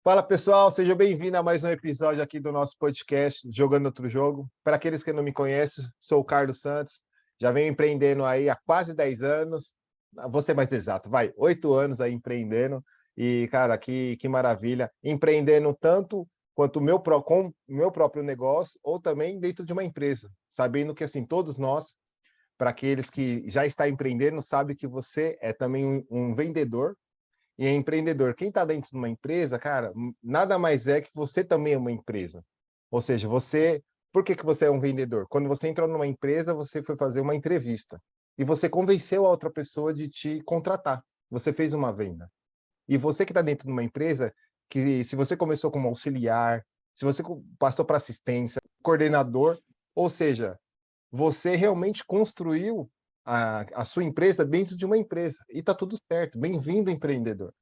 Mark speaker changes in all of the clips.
Speaker 1: Fala pessoal, seja bem-vindo a mais um episódio aqui do nosso podcast Jogando Outro Jogo. Para aqueles que não me conhecem, sou o Carlos Santos, já venho empreendendo aí há quase 10 anos, vou ser mais exato, 8 anos aí empreendendo, e cara, que maravilha, empreendendo tanto quanto com o meu próprio negócio, ou também dentro de uma empresa, sabendo que assim, todos nós, para aqueles que já estão empreendendo, sabem que você é também um vendedor, e é empreendedor. Quem está dentro de uma empresa, cara, nada mais é que você também é uma empresa. Ou seja, você. Por que você é um vendedor? Quando você entrou numa empresa, você foi fazer uma entrevista e você convenceu a outra pessoa de te contratar. Você fez uma venda. E você que está dentro de uma empresa, que se você começou como auxiliar, se você passou para assistência, coordenador, ou seja, você realmente construiu a sua empresa dentro de uma empresa. E está tudo certo. Bem-vindo, empreendedor.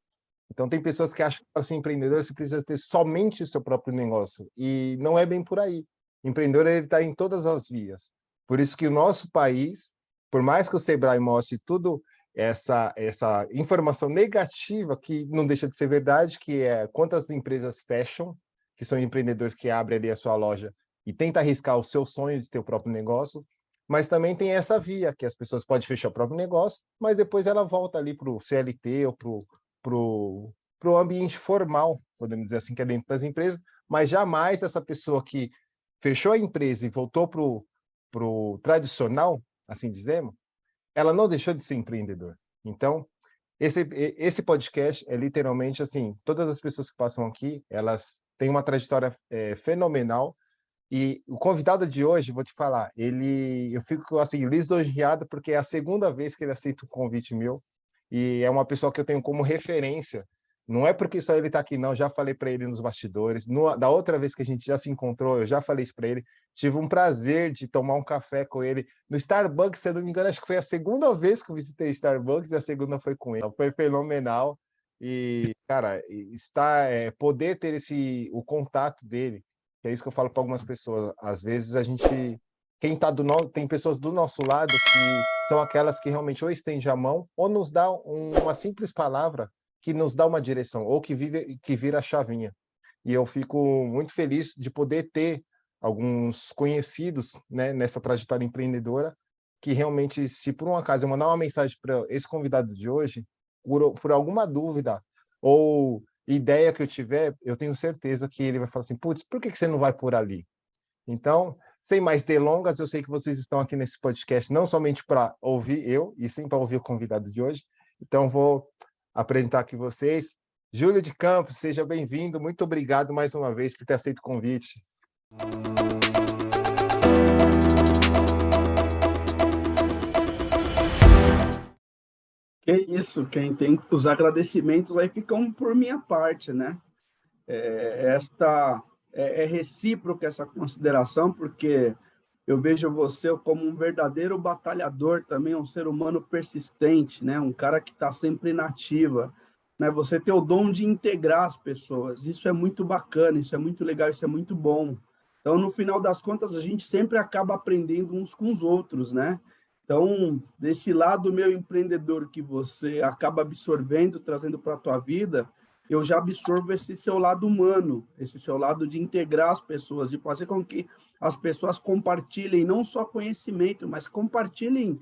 Speaker 1: Então, tem pessoas que acham que para ser empreendedor você precisa ter somente o seu próprio negócio. E não é bem por aí. O empreendedor está em todas as vias. Por isso que o nosso país, por mais que o Sebrae mostre tudo essa informação negativa, que não deixa de ser verdade, que é quantas empresas fecham, que são empreendedores que abrem ali a sua loja e tentam arriscar o seu sonho de ter o próprio negócio, mas também tem essa via, que as pessoas podem fechar o próprio negócio, mas depois ela volta ali para o CLT ou para o ambiente formal, podemos dizer assim, que é dentro das empresas, mas jamais essa pessoa que fechou a empresa e voltou para o tradicional, assim dizemos, ela não deixou de ser empreendedor. Então, esse podcast é literalmente assim, todas as pessoas que passam aqui, elas têm uma trajetória fenomenal, e o convidado de hoje, vou te falar, eu fico assim lisonjeado porque é a segunda vez que ele aceita um convite meu e é uma pessoa que eu tenho como referência. Não é porque só ele está aqui, não. Já falei para ele nos bastidores. Da outra vez que a gente já se encontrou, eu já falei isso para ele. Tive um prazer de tomar um café com ele no Starbucks, se eu não me engano, acho que foi a segunda vez que eu visitei Starbucks e a segunda foi com ele. Foi fenomenal. E, cara, poder ter o contato dele, que é isso que eu falo para algumas pessoas. Às vezes quem tá tem pessoas do nosso lado que são aquelas que realmente ou estende a mão ou nos dá uma simples palavra que nos dá uma direção ou que vira a chavinha. E eu fico muito feliz de poder ter alguns conhecidos, né, nessa trajetória empreendedora, que realmente, se por um acaso eu mandar uma mensagem para esse convidado de hoje, por alguma dúvida ou ideia que eu tiver, eu tenho certeza que ele vai falar assim, putz, por que você não vai por ali? Então, sem mais delongas, eu sei que vocês estão aqui nesse podcast não somente para ouvir eu, e sim para ouvir o convidado de hoje. Então, vou apresentar aqui vocês. Júlio de Campos, seja bem-vindo. Muito obrigado mais uma vez por ter aceito o convite.
Speaker 2: Que isso, quem tem os agradecimentos aí ficam por minha parte, né? Esta é recíproca essa consideração, porque eu vejo você como um verdadeiro batalhador também, um ser humano persistente, né? Um cara que está sempre na ativa, né? Você tem o dom de integrar as pessoas, isso é muito bacana, isso é muito legal, isso é muito bom. Então, no final das contas, a gente sempre acaba aprendendo uns com os outros, né? Então, desse lado meu empreendedor que você acaba absorvendo, trazendo para a tua vida, eu já absorvo esse seu lado humano, esse seu lado de integrar as pessoas, de fazer com que as pessoas compartilhem não só conhecimento, mas compartilhem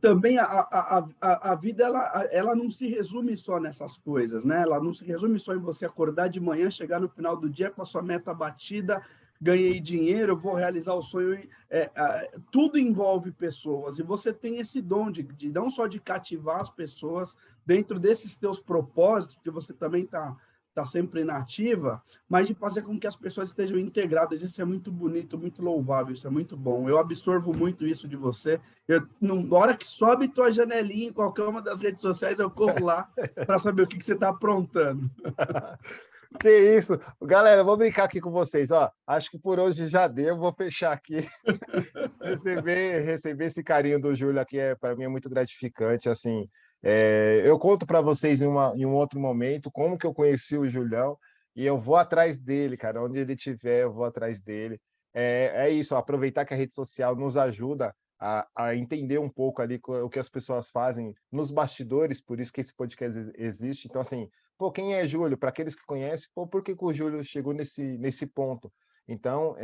Speaker 2: também a vida, ela não se resume só nessas coisas, né? Ela não se resume só em você acordar de manhã, chegar no final do dia com a sua meta batida, ganhei dinheiro, vou realizar o sonho. Tudo envolve pessoas, e você tem esse dom de não só de cativar as pessoas dentro desses teus propósitos, porque você também tá sempre na ativa, mas de fazer com que as pessoas estejam integradas. Isso é muito bonito, muito louvável, isso é muito bom. Eu absorvo muito isso de você. Na hora que sobe tua janelinha em qualquer uma das redes sociais, eu corro lá para saber o que você está aprontando.
Speaker 1: Que isso! Galera, vou brincar aqui com vocês. Ó, acho que por hoje já deu, vou fechar aqui. Receber esse carinho do Júlio aqui para mim é muito gratificante. Assim, eu conto para vocês em um outro momento como que eu conheci o Julião e eu vou atrás dele, cara. Onde ele estiver, eu vou atrás dele. É isso, aproveitar que a rede social nos ajuda a entender um pouco ali o que as pessoas fazem nos bastidores, por isso que esse podcast existe. Então, assim, pô, quem é Júlio? Para aqueles que conhecem, pô, por que que o Júlio chegou nesse ponto? Então,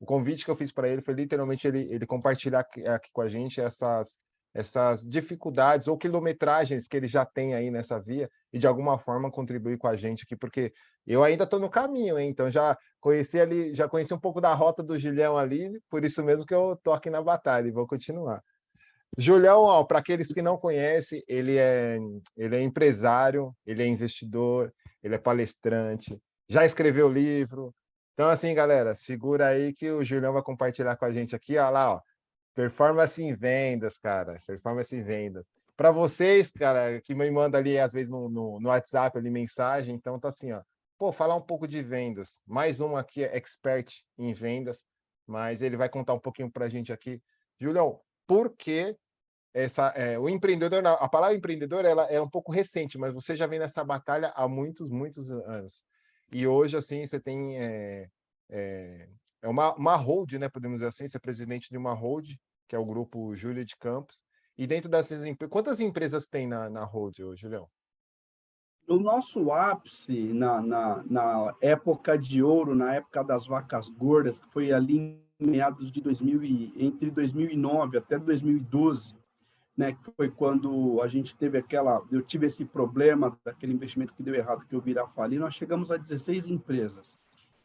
Speaker 1: o convite que eu fiz para ele foi literalmente ele compartilhar aqui com a gente essas dificuldades ou quilometragens que ele já tem aí nessa via e de alguma forma contribuir com a gente aqui, porque eu ainda estou no caminho, hein? Então já conheci um pouco da rota do Julião ali, por isso mesmo que eu tô aqui na batalha e vou continuar. Julião, para aqueles que não conhecem, ele é empresário, ele é investidor, ele é palestrante, já escreveu livro. Então, assim, galera, segura aí que o Julião vai compartilhar com a gente aqui, ó lá, ó, performance em vendas, cara, performance em vendas. Para vocês, cara, que me manda ali, às vezes, no WhatsApp, ali, mensagem, então tá assim, ó, pô, falar um pouco de vendas. Mais um aqui é expert em vendas, mas ele vai contar um pouquinho para a gente aqui. Julião, por que o empreendedor, a palavra empreendedor, ela é um pouco recente, mas você já vem nessa batalha há muitos, muitos anos. E hoje, assim, você tem uma hold, né? Podemos dizer assim, você é presidente de uma hold, que é o grupo Júlia de Campos. E dentro dessas empresas, quantas empresas tem na hold hoje, Julião?
Speaker 2: No nosso ápice, na época de ouro, na época das vacas gordas, que foi ali em meados de 2000, entre 2009 até 2012, né, que foi quando a gente teve eu tive esse problema daquele investimento que deu errado, que eu virar falir, nós chegamos a 16 empresas.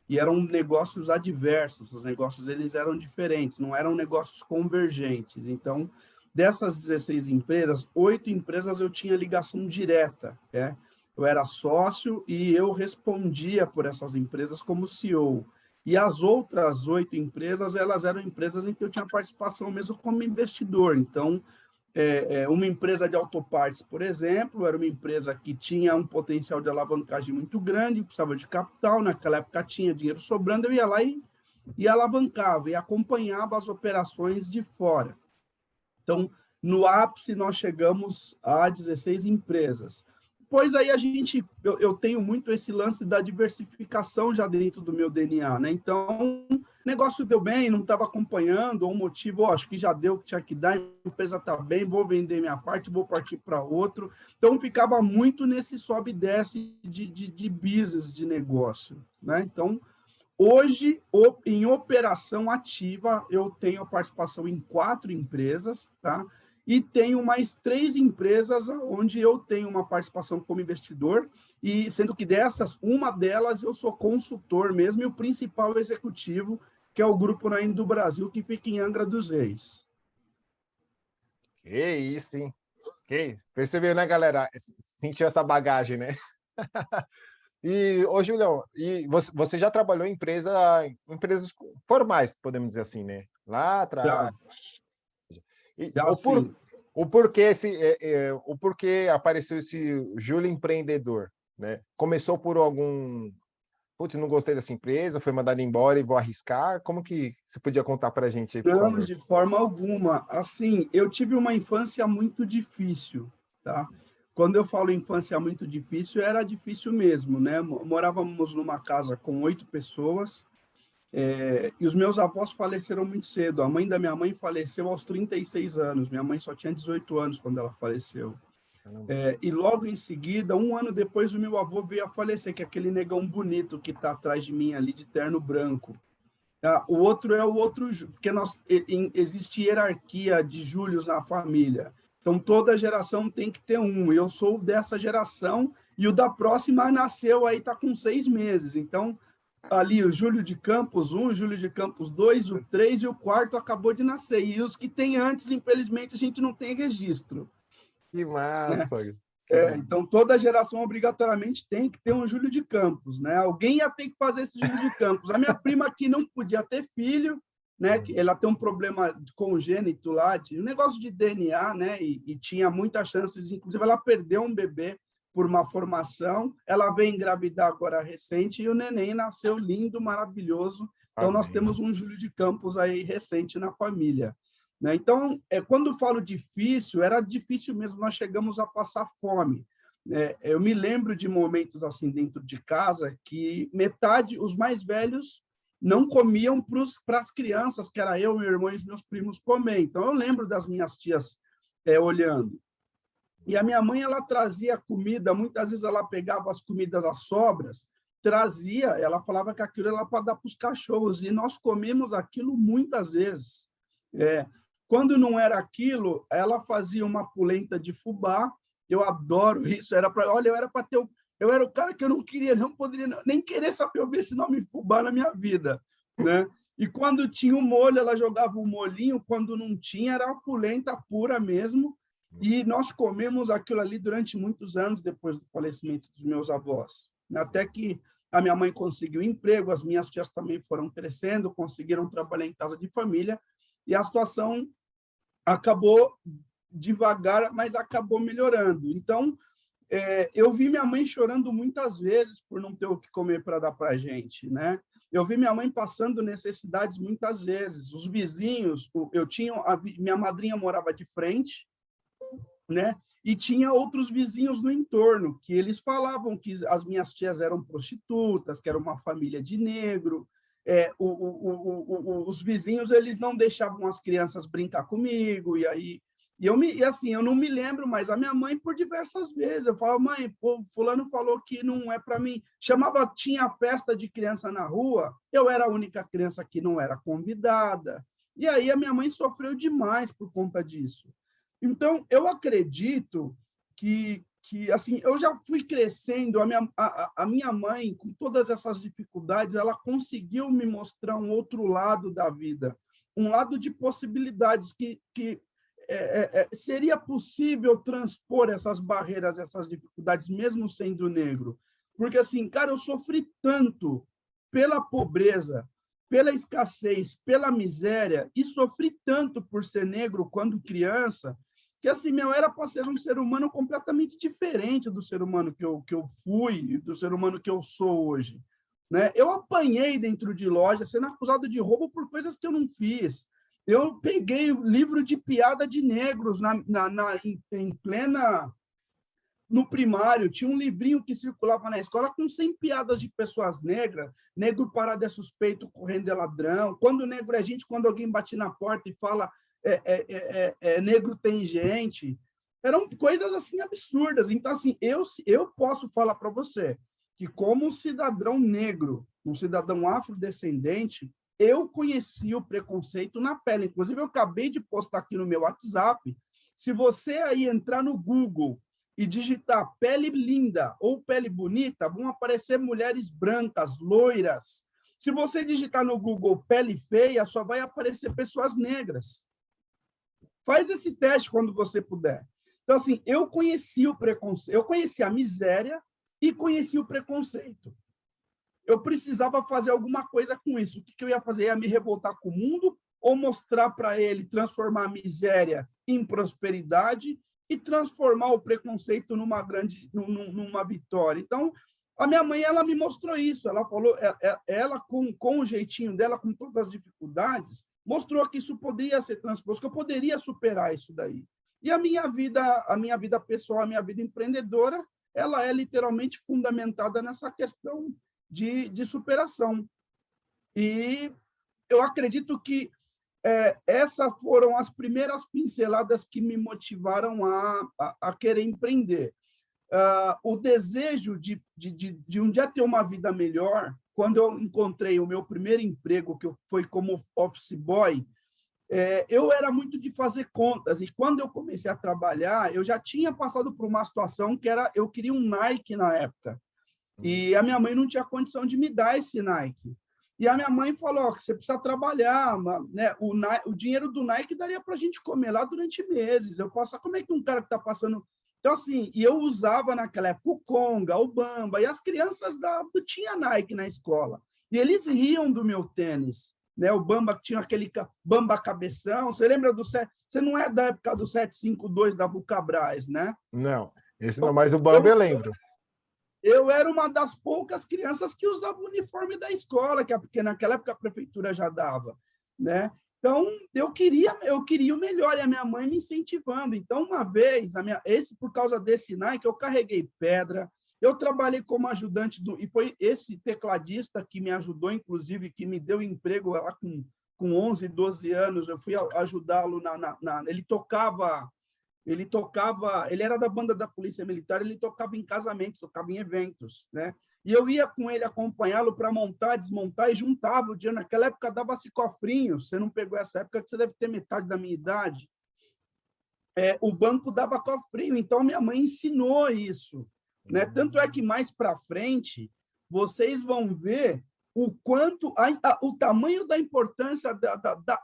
Speaker 2: E eram negócios adversos, os negócios deles eram diferentes, não eram negócios convergentes. Então, dessas 16 empresas, 8 empresas eu tinha ligação direta, né? Eu era sócio e eu respondia por essas empresas como CEO. E as outras 8 empresas, elas eram empresas em que eu tinha participação mesmo como investidor. Então, uma empresa de autopartes, por exemplo, era uma empresa que tinha um potencial de alavancagem muito grande, precisava de capital, naquela época tinha dinheiro sobrando, eu ia lá e alavancava, e acompanhava as operações de fora. Então, no ápice, nós chegamos a 16 empresas. Pois aí eu tenho muito esse lance da diversificação já dentro do meu DNA, né? Então, o negócio deu bem, não estava acompanhando, ou um motivo, acho que já deu o que tinha que dar, a empresa está bem, vou vender minha parte, vou partir para outro. Então, ficava muito nesse sobe e desce de business, de negócio, né? Então, hoje, em operação ativa, eu tenho a participação em 4 empresas, tá? E tenho mais 3 empresas onde eu tenho uma participação como investidor, e sendo que uma delas eu sou consultor mesmo, e o principal executivo, que é o Grupo Naim do Brasil, que fica em Angra dos Reis.
Speaker 1: Que isso, hein? Que isso. Percebeu, né, galera? Sentiu essa bagagem, né? E, ô, Julião, e você já trabalhou em empresas formais, podemos dizer assim, né? Lá atrás.
Speaker 2: Já,
Speaker 1: E
Speaker 2: já sim.
Speaker 1: o porquê apareceu esse Júlio empreendedor, né? Começou por algum, putz, não gostei dessa empresa, foi mandado embora e vou arriscar. Como que você podia contar para a gente aí, por
Speaker 2: Não,
Speaker 1: favor?
Speaker 2: de forma alguma. Assim, eu tive uma infância muito difícil, tá? Quando eu falo infância muito difícil, era difícil mesmo, né? Morávamos numa casa com 8 pessoas, e os meus avós faleceram muito cedo. A mãe da minha mãe faleceu aos 36 anos. Minha mãe só tinha 18 anos quando ela faleceu.
Speaker 1: Caramba.
Speaker 2: E logo em seguida, um ano depois, o meu avô veio a falecer, que é aquele negão bonito que está atrás de mim ali, de terno branco. O outro é o outro, porque existe hierarquia de Júlios na família. Então, toda geração tem que ter um. Eu sou dessa geração e o da próxima nasceu aí, está com 6 meses. Então, ali o Júlio de Campos 1, o Júlio de Campos 2, o 3 e o quarto acabou de nascer. E os que tem antes, infelizmente, a gente não tem registro,
Speaker 1: Que
Speaker 2: né?
Speaker 1: massa!
Speaker 2: Então, toda geração obrigatoriamente tem que ter um Júlio de Campos, né? Alguém ia ter que fazer esse Júlio de Campos. A minha prima aqui não podia ter filho, né? Ela tem um problema congênito lá, um negócio de DNA, né? E tinha muitas chances, inclusive ela perdeu um bebê por uma formação. Ela veio engravidar agora recente e o neném nasceu lindo, maravilhoso. Então, nós
Speaker 1: Amém.
Speaker 2: temos um Júlio de Campos aí recente na família, né? Então, quando eu falo difícil, era difícil mesmo, nós chegamos a passar fome. Eu me lembro de momentos assim dentro de casa que os mais velhos, não comiam para as crianças, que era eu, meu irmão e os meus primos comer. Então, eu lembro das minhas tias olhando. E a minha mãe, ela trazia comida, muitas vezes ela pegava as comidas, as sobras, trazia, ela falava que aquilo era para dar para os cachorros, e nós comemos aquilo muitas vezes. É, quando não era aquilo, ela fazia uma polenta de fubá, eu adoro isso, olha, eu era para ter, eu era o cara que eu não queria, não poderia nem querer saber ouvir esse nome fubá na minha vida, né? E quando tinha o molho, ela jogava o molhinho, quando não tinha, era a polenta pura mesmo, e nós comemos aquilo ali durante muitos anos depois do falecimento dos meus avós. Até que a minha mãe conseguiu emprego, as minhas tias também foram crescendo, conseguiram trabalhar em casa de família, e a situação acabou devagar, mas acabou melhorando. Então, eu vi minha mãe chorando muitas vezes por não ter o que comer para dar para a gente, né? Eu vi minha mãe passando necessidades muitas vezes. Os vizinhos, minha madrinha morava de frente, né? E tinha outros vizinhos no entorno, que eles falavam que as minhas tias eram prostitutas, que era uma família de negro. Os vizinhos, eles não deixavam as crianças brincar comigo, e aí assim, eu não me lembro, mas a minha mãe, por diversas vezes, eu falava, mãe, pô, fulano falou que não é para mim. Tinha festa de criança na rua, eu era a única criança que não era convidada. E aí a minha mãe sofreu demais por conta disso. Então, eu acredito que assim, eu já fui crescendo, a minha mãe, com todas essas dificuldades, ela conseguiu me mostrar um outro lado da vida, um lado de possibilidades que seria possível transpor essas barreiras, essas dificuldades, mesmo sendo negro. Porque, assim, cara, eu sofri tanto pela pobreza, pela escassez, pela miséria, e sofri tanto por ser negro quando criança, que assim, eu era para ser um ser humano completamente diferente do ser humano que eu fui, do ser humano que eu sou hoje. Né? Eu apanhei dentro de loja, sendo acusado de roubo por coisas que eu não fiz. Eu peguei livro de piada de negros em plena... No primário, tinha um livrinho que circulava na escola com 100 piadas de pessoas negras. Negro parado é suspeito, correndo é ladrão. Quando negro é gente, quando alguém bate na porta e fala negro tem gente. Eram coisas assim absurdas. Então, assim, eu posso falar para você que, como um cidadão negro, um cidadão afrodescendente, eu conheci o preconceito na pele. Inclusive, eu acabei de postar aqui no meu WhatsApp. Se você aí entrar no Google e digitar pele linda ou pele bonita, vão aparecer mulheres brancas, loiras. Se você digitar no Google pele feia, só vai aparecer pessoas negras. Faz esse teste quando você puder. Então, assim, eu conheci o preconceito, eu conheci a miséria e conheci o preconceito. Eu precisava fazer alguma coisa com isso. O que eu ia fazer? Ia me revoltar com o mundo ou mostrar para ele, transformar a miséria em prosperidade e transformar o preconceito numa vitória. Então, a minha mãe, ela me mostrou isso. Ela falou, ela com o jeitinho dela, com todas as dificuldades, mostrou que isso poderia ser transposto, que eu poderia superar isso daí. E a minha vida pessoal, a minha vida empreendedora, ela é literalmente fundamentada nessa questão de superação. E eu acredito que essas foram as primeiras pinceladas que me motivaram a querer empreender. O desejo de um dia ter uma vida melhor, quando eu encontrei o meu primeiro emprego, que foi como office boy, eu era muito de fazer contas, e quando eu comecei a trabalhar, eu já tinha passado por uma situação que era, eu queria um Nike na época, e a minha mãe não tinha condição de me dar esse Nike. E a minha mãe falou que você precisa trabalhar, né? O dinheiro do Nike daria para a gente comer lá durante meses. Eu posso, como é que um cara que está passando... Então, assim, e eu usava naquela época o Conga, o Bamba, e as crianças tinha Nike na escola. E eles riam do meu tênis. Né? O Bamba tinha aquele Bamba cabeção. Você lembra do... Você não é da época do 752 da Vulcabras, né?
Speaker 1: Não, esse não, mas o Bamba eu lembro.
Speaker 2: Eu era uma das poucas crianças que usava o uniforme da escola, porque naquela época a prefeitura já dava, né? Então, eu queria o melhor, e a minha mãe me incentivando. Então, uma vez, por causa desse Nike, eu carreguei pedra, eu trabalhei como ajudante, e foi esse tecladista que me ajudou, inclusive, que me deu emprego lá com 11, 12 anos, eu fui ajudá-lo, ele tocava ele era da banda da Polícia Militar, ele tocava em casamentos, tocava em eventos, né? E eu ia com ele acompanhá-lo para montar, desmontar e juntava o dinheiro. Naquela época dava-se cofrinhos, você não pegou essa época, que você deve ter metade da minha idade. O banco dava cofrinho, então minha mãe ensinou isso, né? Tanto é que mais para frente vocês vão ver o quanto o tamanho da importância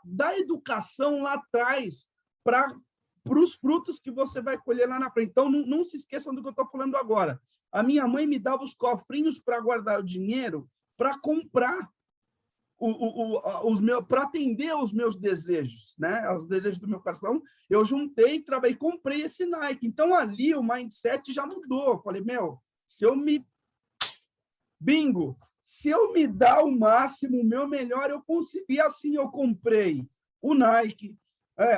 Speaker 2: da educação lá atrás para os frutos que você vai colher lá na frente. Então, não se esqueçam do que eu estou falando agora. A minha mãe me dava os cofrinhos para guardar o dinheiro para comprar para atender os meus desejos, né? Os desejos do meu coração. Eu juntei, trabalhei, comprei esse Nike. Então, ali o mindset já mudou. Eu falei, se eu me... Bingo! Se eu me dar o máximo, o meu melhor, eu consigo. E assim eu comprei o Nike,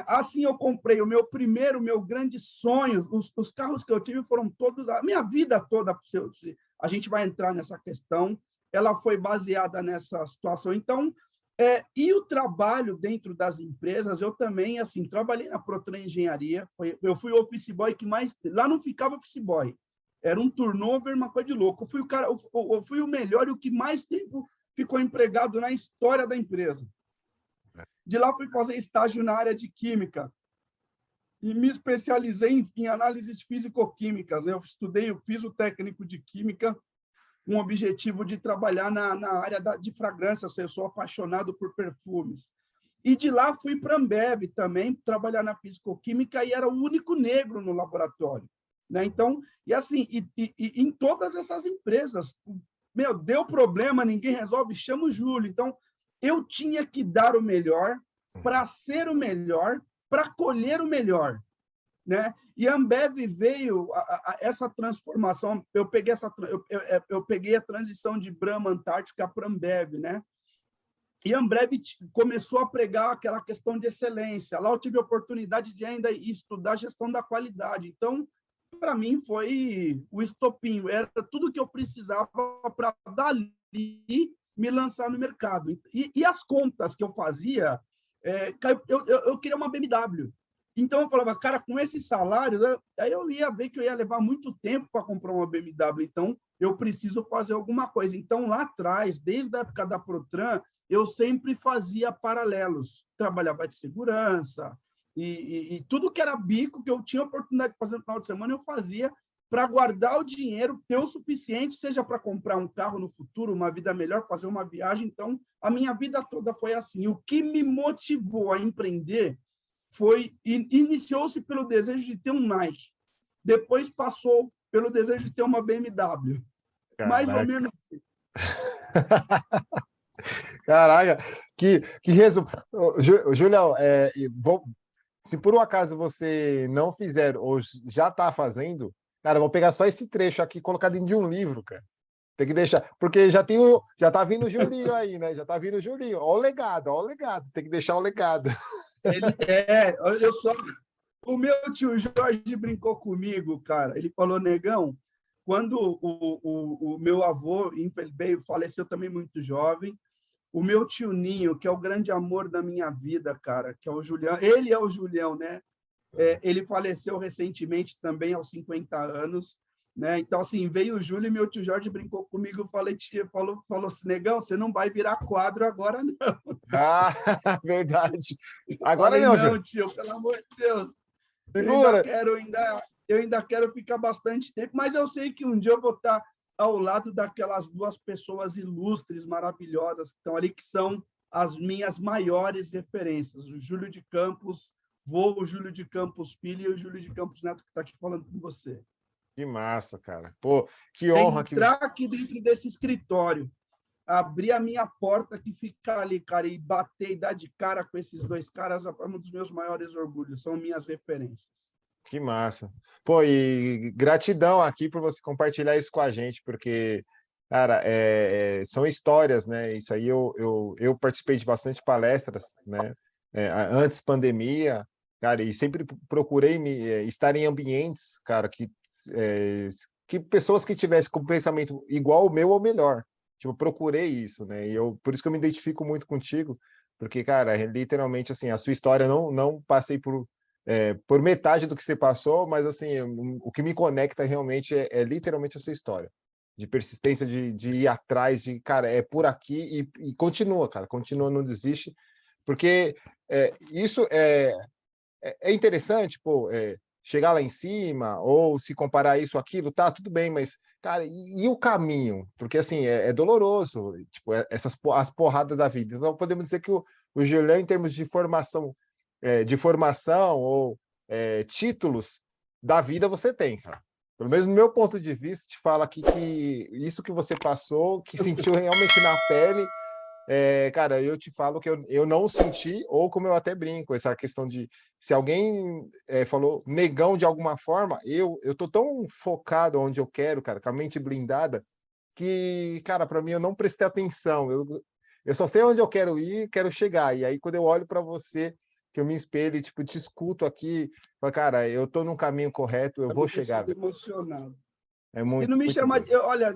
Speaker 2: assim eu comprei o meu grande sonho. Os carros que eu tive foram todos... A minha vida toda, a gente vai entrar nessa questão, ela foi baseada nessa situação. Então, e o trabalho dentro das empresas, eu também, assim, trabalhei na Protran Engenharia, eu fui o office boy que mais... Lá não ficava office boy, era um turnover, uma coisa de louco. Eu fui o melhor e o que mais tempo ficou empregado na história da empresa. De lá fui fazer estágio na área de química e me especializei em análises físico-químicas, né? Eu fiz o técnico de química com o objetivo de trabalhar na área de fragrância. Eu sou apaixonado por perfumes. E de lá fui para a Ambev também, trabalhar na físico-química, e era o único negro no laboratório, né? Então, e assim, em todas essas empresas, deu problema, ninguém resolve, chama o Júlio. Então, eu tinha que dar o melhor para ser o melhor, para colher o melhor, né? E a Ambev veio essa transformação. Eu peguei a transição de Brahma Antártica para a Ambev, né? E a Ambev começou a pregar aquela questão de excelência. Lá eu tive a oportunidade de ainda estudar gestão da qualidade. Então, para mim, foi o estopim. Era tudo que eu precisava para dali me lançar no mercado. E as contas que eu fazia, eu queria uma BMW. Então, eu falava, cara, com esse salário, aí eu ia ver que eu ia levar muito tempo para comprar uma BMW. Então, eu preciso fazer alguma coisa. Então, lá atrás, desde a época da Protran, eu sempre fazia paralelos. Trabalhava de segurança e tudo que era bico que eu tinha oportunidade de fazer no final de semana, eu fazia para guardar o dinheiro, ter o suficiente, seja para comprar um carro no futuro, uma vida melhor, fazer uma viagem. Então, a minha vida toda foi assim. O que me motivou a empreender iniciou-se pelo desejo de ter um Nike, depois passou pelo desejo de ter uma BMW.
Speaker 1: Caraca.
Speaker 2: Mais ou menos.
Speaker 1: Caraca, que resumo. Julião, se por um acaso você não fizer ou já está fazendo, cara, eu vou pegar só esse trecho aqui e colocar dentro de um livro, cara. Tem que deixar, porque já tá vindo o Julinho aí, né? Já tá vindo o Julinho. Ó o legado, tem que deixar o legado.
Speaker 2: O meu tio Jorge brincou comigo, cara. Ele falou, negão, quando o meu avô faleceu também muito jovem, o meu tio Ninho, que é o grande amor da minha vida, cara, que é o Julião, ele é o Julião, né? Ele faleceu recentemente também, aos 50 anos, né? Então, assim, veio o Júlio e meu tio Jorge brincou comigo, falou assim, negão, você não vai virar quadro agora, não.
Speaker 1: Ah, verdade. Agora
Speaker 2: Falei,
Speaker 1: não,
Speaker 2: não,
Speaker 1: Júlio.
Speaker 2: tio, pelo amor de Deus.
Speaker 1: Segura.
Speaker 2: Eu ainda quero ficar bastante tempo, mas eu sei que um dia eu vou estar ao lado daquelas duas pessoas ilustres, maravilhosas, que estão ali, que são as minhas maiores referências. O Júlio de Campos, o Júlio de Campos Filho e o Júlio de Campos Neto, que está aqui falando com você.
Speaker 1: Que massa, cara. Pô, que honra.
Speaker 2: Entrar aqui dentro desse escritório, abrir a minha porta que fica ali, cara, e bater e dar de cara com esses dois caras, é um dos meus maiores orgulhos, são minhas referências.
Speaker 1: Que massa. Pô, e gratidão aqui por você compartilhar isso com a gente, porque, cara, são histórias, né? Isso aí eu participei de bastante palestras, né? Antes pandemia, cara, e sempre procurei estar em ambientes, cara, que pessoas que tivessem com pensamento igual ao meu ou melhor. Tipo, procurei isso, né? E por isso que eu me identifico muito contigo, porque, cara, literalmente, assim, a sua história não passei por metade do que você passou, mas assim, o que me conecta realmente é literalmente a sua história. De persistência, de ir atrás, de, cara, é por aqui e continua, cara, continua, não desiste, porque isso é interessante, pô, chegar lá em cima, ou se comparar isso, aquilo, tá, tudo bem, mas, cara, e o caminho? Porque, assim, é doloroso, tipo, as porradas da vida. Então, podemos dizer que o Julião, em termos de formação ou títulos da vida, você tem, cara. Pelo menos no meu ponto de vista, te falo aqui que isso que você passou, que sentiu realmente na pele, cara, eu te falo que eu não senti, ou como eu até brinco, essa questão de se alguém falou negão de alguma forma, eu tô tão focado onde eu quero, cara, com a mente blindada, que, cara, para mim eu não prestei atenção. Eu só sei onde eu quero ir, quero chegar. E aí, quando eu olho para você, que eu me espelho e, tipo, te escuto aqui, falo, cara, eu tô no caminho correto, eu
Speaker 2: Tá
Speaker 1: vou
Speaker 2: me
Speaker 1: chegar,
Speaker 2: deixando
Speaker 1: velho.
Speaker 2: emocionado.
Speaker 1: É
Speaker 2: Se não
Speaker 1: muito,
Speaker 2: me
Speaker 1: muito
Speaker 2: chamar
Speaker 1: doido.
Speaker 2: de, olha,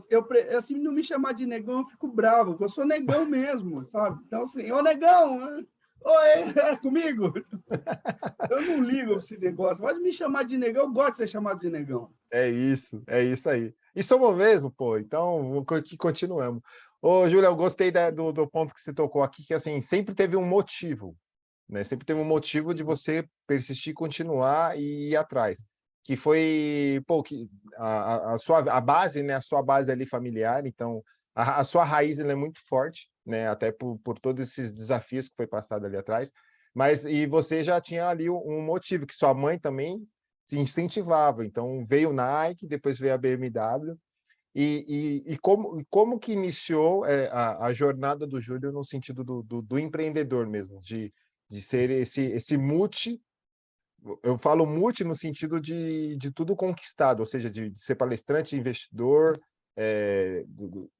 Speaker 2: assim, não me chamar de negão, eu fico bravo, porque eu sou negão mesmo, sabe? Então, assim, ô negão, oi, é comigo? Eu não ligo para esse negócio. Pode me chamar de negão, eu gosto de ser chamado de negão.
Speaker 1: É isso aí. E somos mesmo, pô. Então, que continuamos. Ô, Júlia, eu gostei do ponto que você tocou aqui, que assim, sempre teve um motivo, né? Sempre teve um motivo de você persistir, continuar e ir atrás. Que foi, pô, que a base, né? A sua base ali familiar, então a sua raiz ela é muito forte, né? Até por todos esses desafios que foi passado ali atrás. Mas e você já tinha ali um motivo, que sua mãe também se incentivava. Então veio o Nike, depois veio a BMW. Como que iniciou a jornada do Júlio no sentido do empreendedor mesmo, de ser esse multi, eu falo multi no sentido de tudo conquistado, ou seja, de ser palestrante, investidor,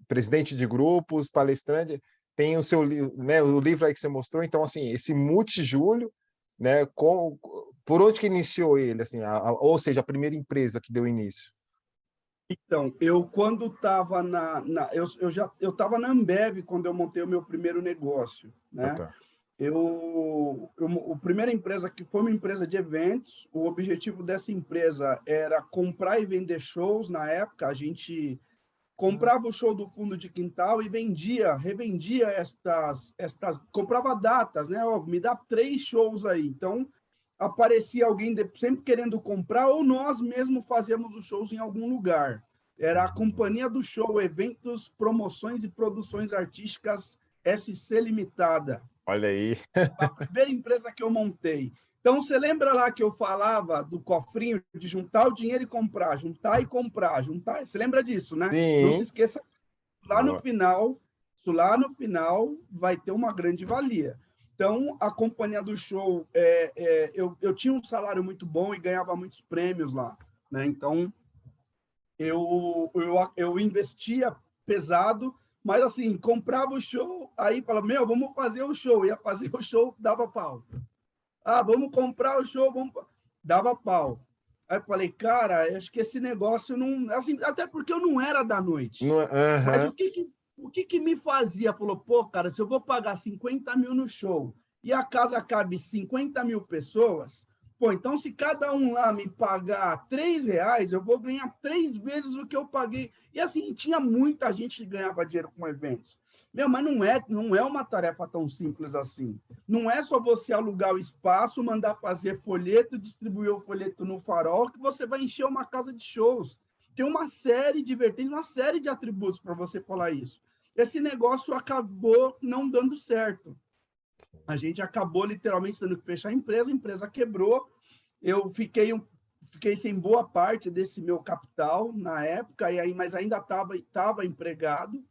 Speaker 1: presidente de grupos, palestrante, tem o seu né, o livro aí que você mostrou, então assim, esse multi Júlio, né, por onde que iniciou ele, assim, ou seja, a primeira empresa que deu início?
Speaker 2: Então, eu quando estava eu estava na Ambev quando eu montei o meu primeiro negócio,
Speaker 1: Ah,
Speaker 2: né?
Speaker 1: tá.
Speaker 2: A primeira empresa que foi uma empresa de eventos, o objetivo dessa empresa era comprar e vender shows. Na época, a gente comprava o show do fundo de quintal e revendia comprava datas, né? Ó, me dá 3 shows aí. Então, aparecia alguém sempre querendo comprar, ou nós mesmo fazíamos os shows em algum lugar. Era a companhia do show, eventos, promoções e produções artísticas SC Limitada.
Speaker 1: Olha aí.
Speaker 2: A primeira empresa que eu montei. Então, você lembra lá que eu falava do cofrinho de juntar o dinheiro e comprar, juntar e comprar, juntar? Você lembra disso, né? Não se
Speaker 1: Sim.
Speaker 2: esqueça, lá no
Speaker 1: Boa.
Speaker 2: final, isso lá no final vai ter uma grande valia. Então, a companhia do show, eu tinha um salário muito bom e ganhava muitos prêmios lá, né? Então, eu investia pesado, mas assim, comprava o show, aí falava, meu, vamos fazer o show. Ia fazer o show, dava pau. Ah, vamos comprar o show, vamos... dava pau. Aí eu falei, cara, acho que esse negócio não... Assim, até porque eu não era da noite. Mas
Speaker 1: Aham.
Speaker 2: o que me fazia? Falou, pô, cara, se eu vou pagar 50 mil no show e a casa cabe 50 mil pessoas, pô, então se cada um lá me pagar R$ 3, eu vou ganhar 3 vezes o que eu paguei. E assim, tinha muita gente que ganhava dinheiro com eventos. Meu, mas não é uma tarefa tão simples assim. Não é só você alugar o espaço, mandar fazer folheto, distribuir o folheto no farol, que você vai encher uma casa de shows. Tem uma série de vertentes, uma série de atributos para você falar isso. Esse negócio acabou não dando certo. A gente acabou literalmente tendo que fechar a empresa quebrou. Eu fiquei sem boa parte desse meu capital na época, mas ainda estava empregado.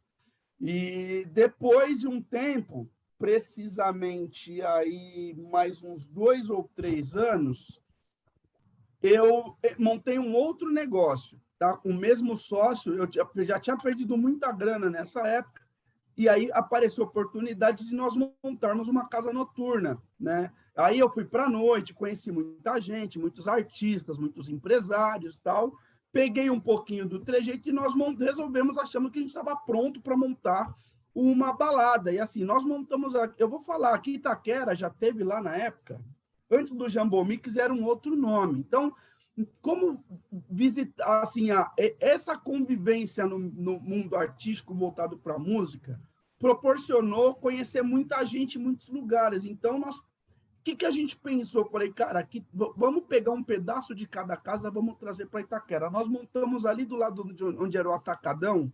Speaker 2: E depois de um tempo, precisamente aí mais uns 2 ou 3 anos, eu montei um outro negócio, tá? Com o mesmo sócio, eu já tinha perdido muita grana nessa época, e aí apareceu a oportunidade de nós montarmos uma casa noturna, né? Aí eu fui para a noite, conheci muita gente, muitos artistas, muitos empresários e tal, peguei um pouquinho do trejeito e nós resolvemos, achamos que a gente estava pronto para montar uma balada. E assim, nós montamos, eu vou falar aqui, Itaquera já teve lá na época, Antes do Jumbo Mix era um outro nome. Então, como visitar, assim, essa convivência no mundo artístico voltado para a música proporcionou conhecer muita gente em muitos lugares. Então, o que a gente pensou? Falei, cara, aqui, vamos pegar um pedaço de cada casa, vamos trazer para Itaquera. Nós montamos ali do lado de onde era o Atacadão,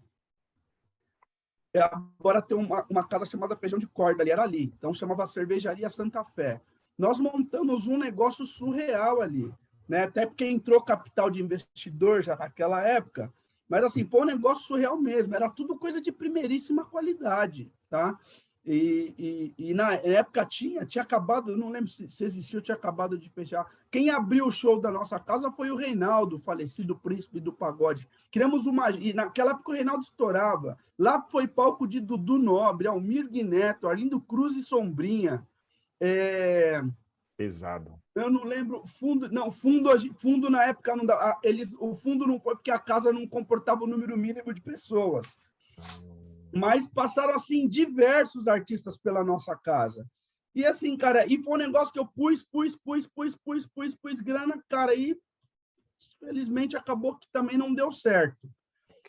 Speaker 2: agora tem uma casa chamada Feijão de Corda, ali era ali. Então, chamava Cervejaria Santa Fé. Nós montamos um negócio surreal ali, né? Até porque entrou capital de investidor já naquela época, mas assim, foi um negócio surreal mesmo, era tudo coisa de primeiríssima qualidade, tá? E na época tinha acabado, eu não lembro se existiu, tinha acabado de fechar. Quem abriu o show da nossa casa foi o Reinaldo, falecido príncipe do pagode. Criamos uma. E naquela época o Reinaldo estourava. Lá foi palco de Dudu Nobre, Almir Neto, Arlindo Cruz e Sombrinha.
Speaker 1: Pesado.
Speaker 2: Eu não lembro, fundo na época não dá. O fundo não foi porque a casa não comportava o número mínimo de pessoas. Mas passaram, assim, diversos artistas pela nossa casa. E, assim, cara, e foi um negócio que eu pus grana, cara, e felizmente acabou que também não deu certo.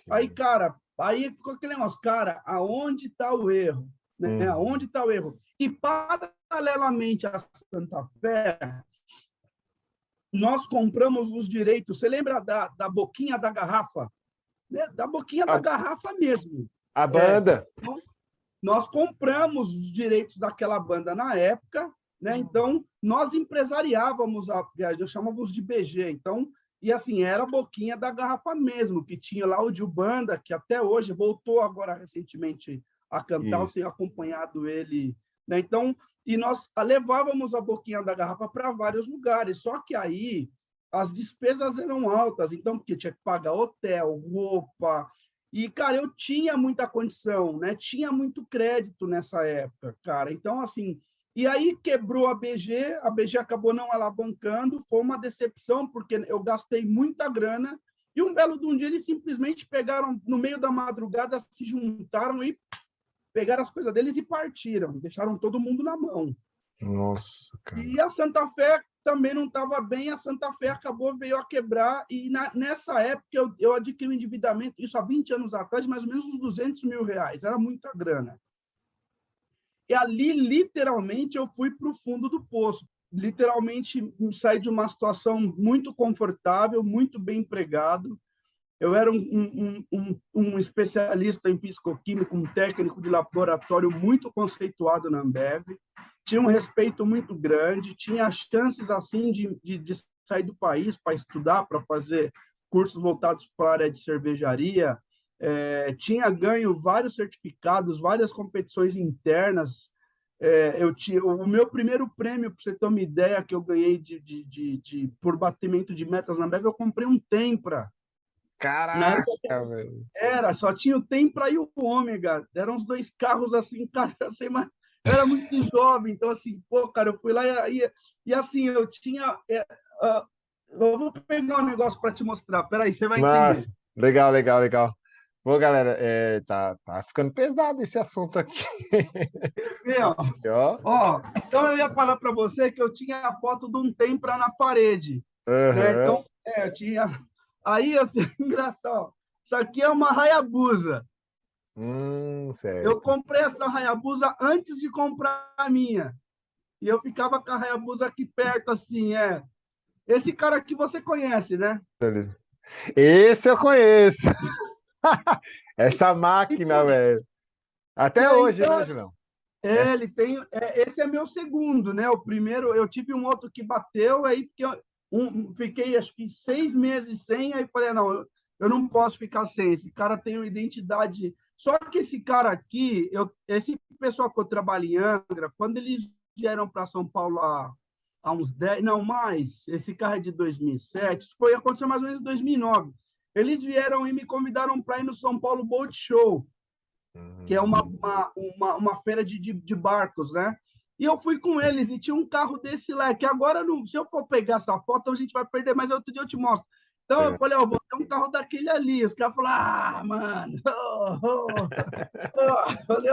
Speaker 2: Aí, cara, aí ficou aquele negócio, cara, aonde está o erro? Né? Aonde está o erro? E, paralelamente à Santa Fé, nós compramos os direitos. Você lembra da boquinha da garrafa? Né? Da boquinha da garrafa mesmo.
Speaker 1: A banda.
Speaker 2: Então, nós compramos os direitos daquela banda na época, né? Então, nós empresariávamos a viagem, nós chamávamos de BG. Então, e assim, era a boquinha da garrafa mesmo, que tinha lá o Gil Banda, que até hoje voltou agora recentemente a cantar, eu tenho acompanhado ele, né? Então, e nós levávamos a boquinha da garrafa para vários lugares, só que aí as despesas eram altas, então, porque tinha que pagar hotel, roupa. E, cara, eu tinha muita condição, né? Tinha muito crédito nessa época, cara. Então, assim, e aí quebrou a BG acabou não alavancando, foi uma decepção, porque eu gastei muita grana, e um belo de um dia eles simplesmente pegaram, no meio da madrugada, se juntaram e pegaram as coisas deles e partiram, deixaram todo mundo na mão.
Speaker 1: Nossa, cara.
Speaker 2: E a Santa Fé também não estava bem, a Santa Fé veio a quebrar, e nessa época eu adquiri um endividamento, isso há 20 anos atrás, mais ou menos uns R$200 mil, era muita grana. E ali, literalmente, eu fui para o fundo do poço, literalmente saí de uma situação muito confortável, muito bem empregado. Eu era um especialista em fisicoquímica, um técnico de laboratório muito conceituado na Ambev, tinha um respeito muito grande, tinha chances assim de sair do país para estudar, para fazer cursos voltados para a área de cervejaria, tinha ganho vários certificados, várias competições internas. O meu primeiro prêmio, para você ter uma ideia, que eu ganhei por batimento de metas na Ambev, eu comprei um Tempra.
Speaker 1: Caraca, velho.
Speaker 2: Só tinha o Tempra e o Ômega. Eram os dois carros assim, cara, eu era muito jovem, então assim, pô, cara, eu fui lá e assim, eu tinha. Eu vou pegar um negócio para te mostrar, peraí, você vai entender.
Speaker 1: Legal. Bom, galera, tá ficando pesado esse assunto aqui.
Speaker 2: Então eu ia falar para você que eu tinha a foto de um Tempra na parede. Né? Então, eu tinha. Aí, assim, engraçado. Isso aqui é uma Hayabusa.
Speaker 1: Certo.
Speaker 2: Eu comprei essa Hayabusa antes de comprar a minha. E eu ficava com a Hayabusa aqui perto, assim, Esse cara aqui você conhece, né?
Speaker 1: Esse eu conheço. Essa máquina, velho. Até hoje,
Speaker 2: então,
Speaker 1: né, João?
Speaker 2: ele tem. Esse é meu segundo, né? O primeiro, eu tive um outro que bateu, aí fiquei acho que 6 meses sem, aí falei, não, eu não posso ficar sem. Esse cara tem uma identidade. Só que esse cara aqui, esse pessoal que eu trabalho em Angra, quando eles vieram para São Paulo há uns 10, não mais, esse carro é de 2007, aconteceu mais ou menos em 2009. Eles vieram e me convidaram para ir no São Paulo Boat Show, que é uma feira de barcos, né? E eu fui com eles e tinha um carro desse lá, que agora, se eu for pegar essa foto, a gente vai perder, mas outro dia eu te mostro. Então, eu falei, vou ter um carro daquele ali. Os caras falaram, mano, falei,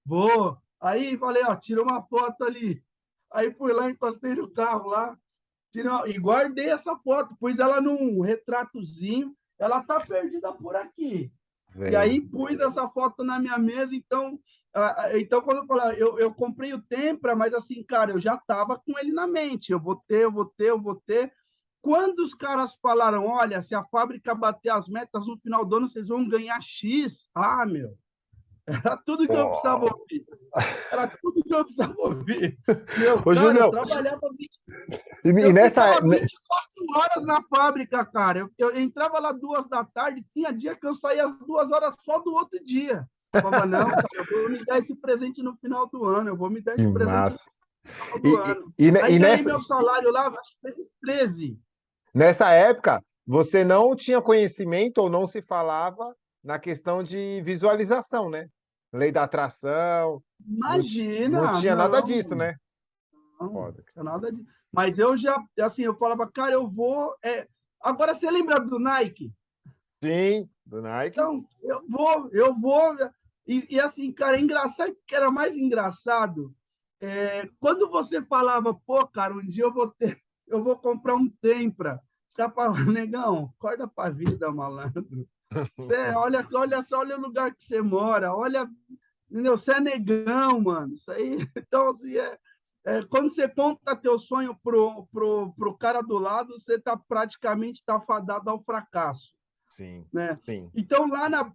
Speaker 2: vou. Aí, falei, tira uma foto ali. Aí fui lá, encostei no carro lá, e guardei essa foto, pus ela num retratozinho, ela tá perdida por aqui. E
Speaker 1: Velho.
Speaker 2: aí pus essa foto na minha mesa, então quando eu falei, eu comprei o Tempra, mas assim, cara, eu já estava com ele na mente, eu vou ter, eu vou ter, eu vou ter. Quando os caras falaram, olha, se a fábrica bater as metas no final do ano, vocês vão ganhar X. Ah, meu, era tudo que eu precisava
Speaker 1: Uau.
Speaker 2: ouvir. Era tudo que eu precisava ouvir. Meu,
Speaker 1: Ô,
Speaker 2: cara, eu
Speaker 1: Julião,
Speaker 2: trabalhava
Speaker 1: e
Speaker 2: eu
Speaker 1: nessa.
Speaker 2: ficava 24 horas na fábrica, cara. Eu entrava lá 2 da tarde, tinha dia que eu saía às 2 horas só do outro dia. Eu falava, não, cara, eu vou me dar esse presente no final do ano, eu vou me dar
Speaker 1: Que
Speaker 2: esse presente no
Speaker 1: massa.
Speaker 2: final do
Speaker 1: E,
Speaker 2: ano.
Speaker 1: e,
Speaker 2: Aí
Speaker 1: e
Speaker 2: ganhei
Speaker 1: nessa,
Speaker 2: meu salário lá, acho que esses 13.
Speaker 1: nessa época, você não tinha conhecimento ou não se falava na questão de visualização, né? Lei da atração, não
Speaker 2: Imagina,
Speaker 1: tinha nada
Speaker 2: não,
Speaker 1: disso, né?
Speaker 2: não,
Speaker 1: Foda.
Speaker 2: tinha nada de. Mas eu já, assim, eu falava, cara, eu vou. Agora, você lembra do Nike?
Speaker 1: Sim, do Nike.
Speaker 2: Então, eu vou. E assim, cara, é engraçado, que era mais engraçado. Quando você falava, pô, cara, um dia eu vou comprar um Tempra. Os caras falavam, negão, acorda pra vida, malandro. Você olha só, olha o lugar que você mora, olha, entendeu? Você é negão, mano. Isso aí, então, assim, quando você conta teu sonho pro cara do lado, você tá praticamente fadado ao fracasso,
Speaker 1: Sim,
Speaker 2: né?
Speaker 1: sim.
Speaker 2: Então, na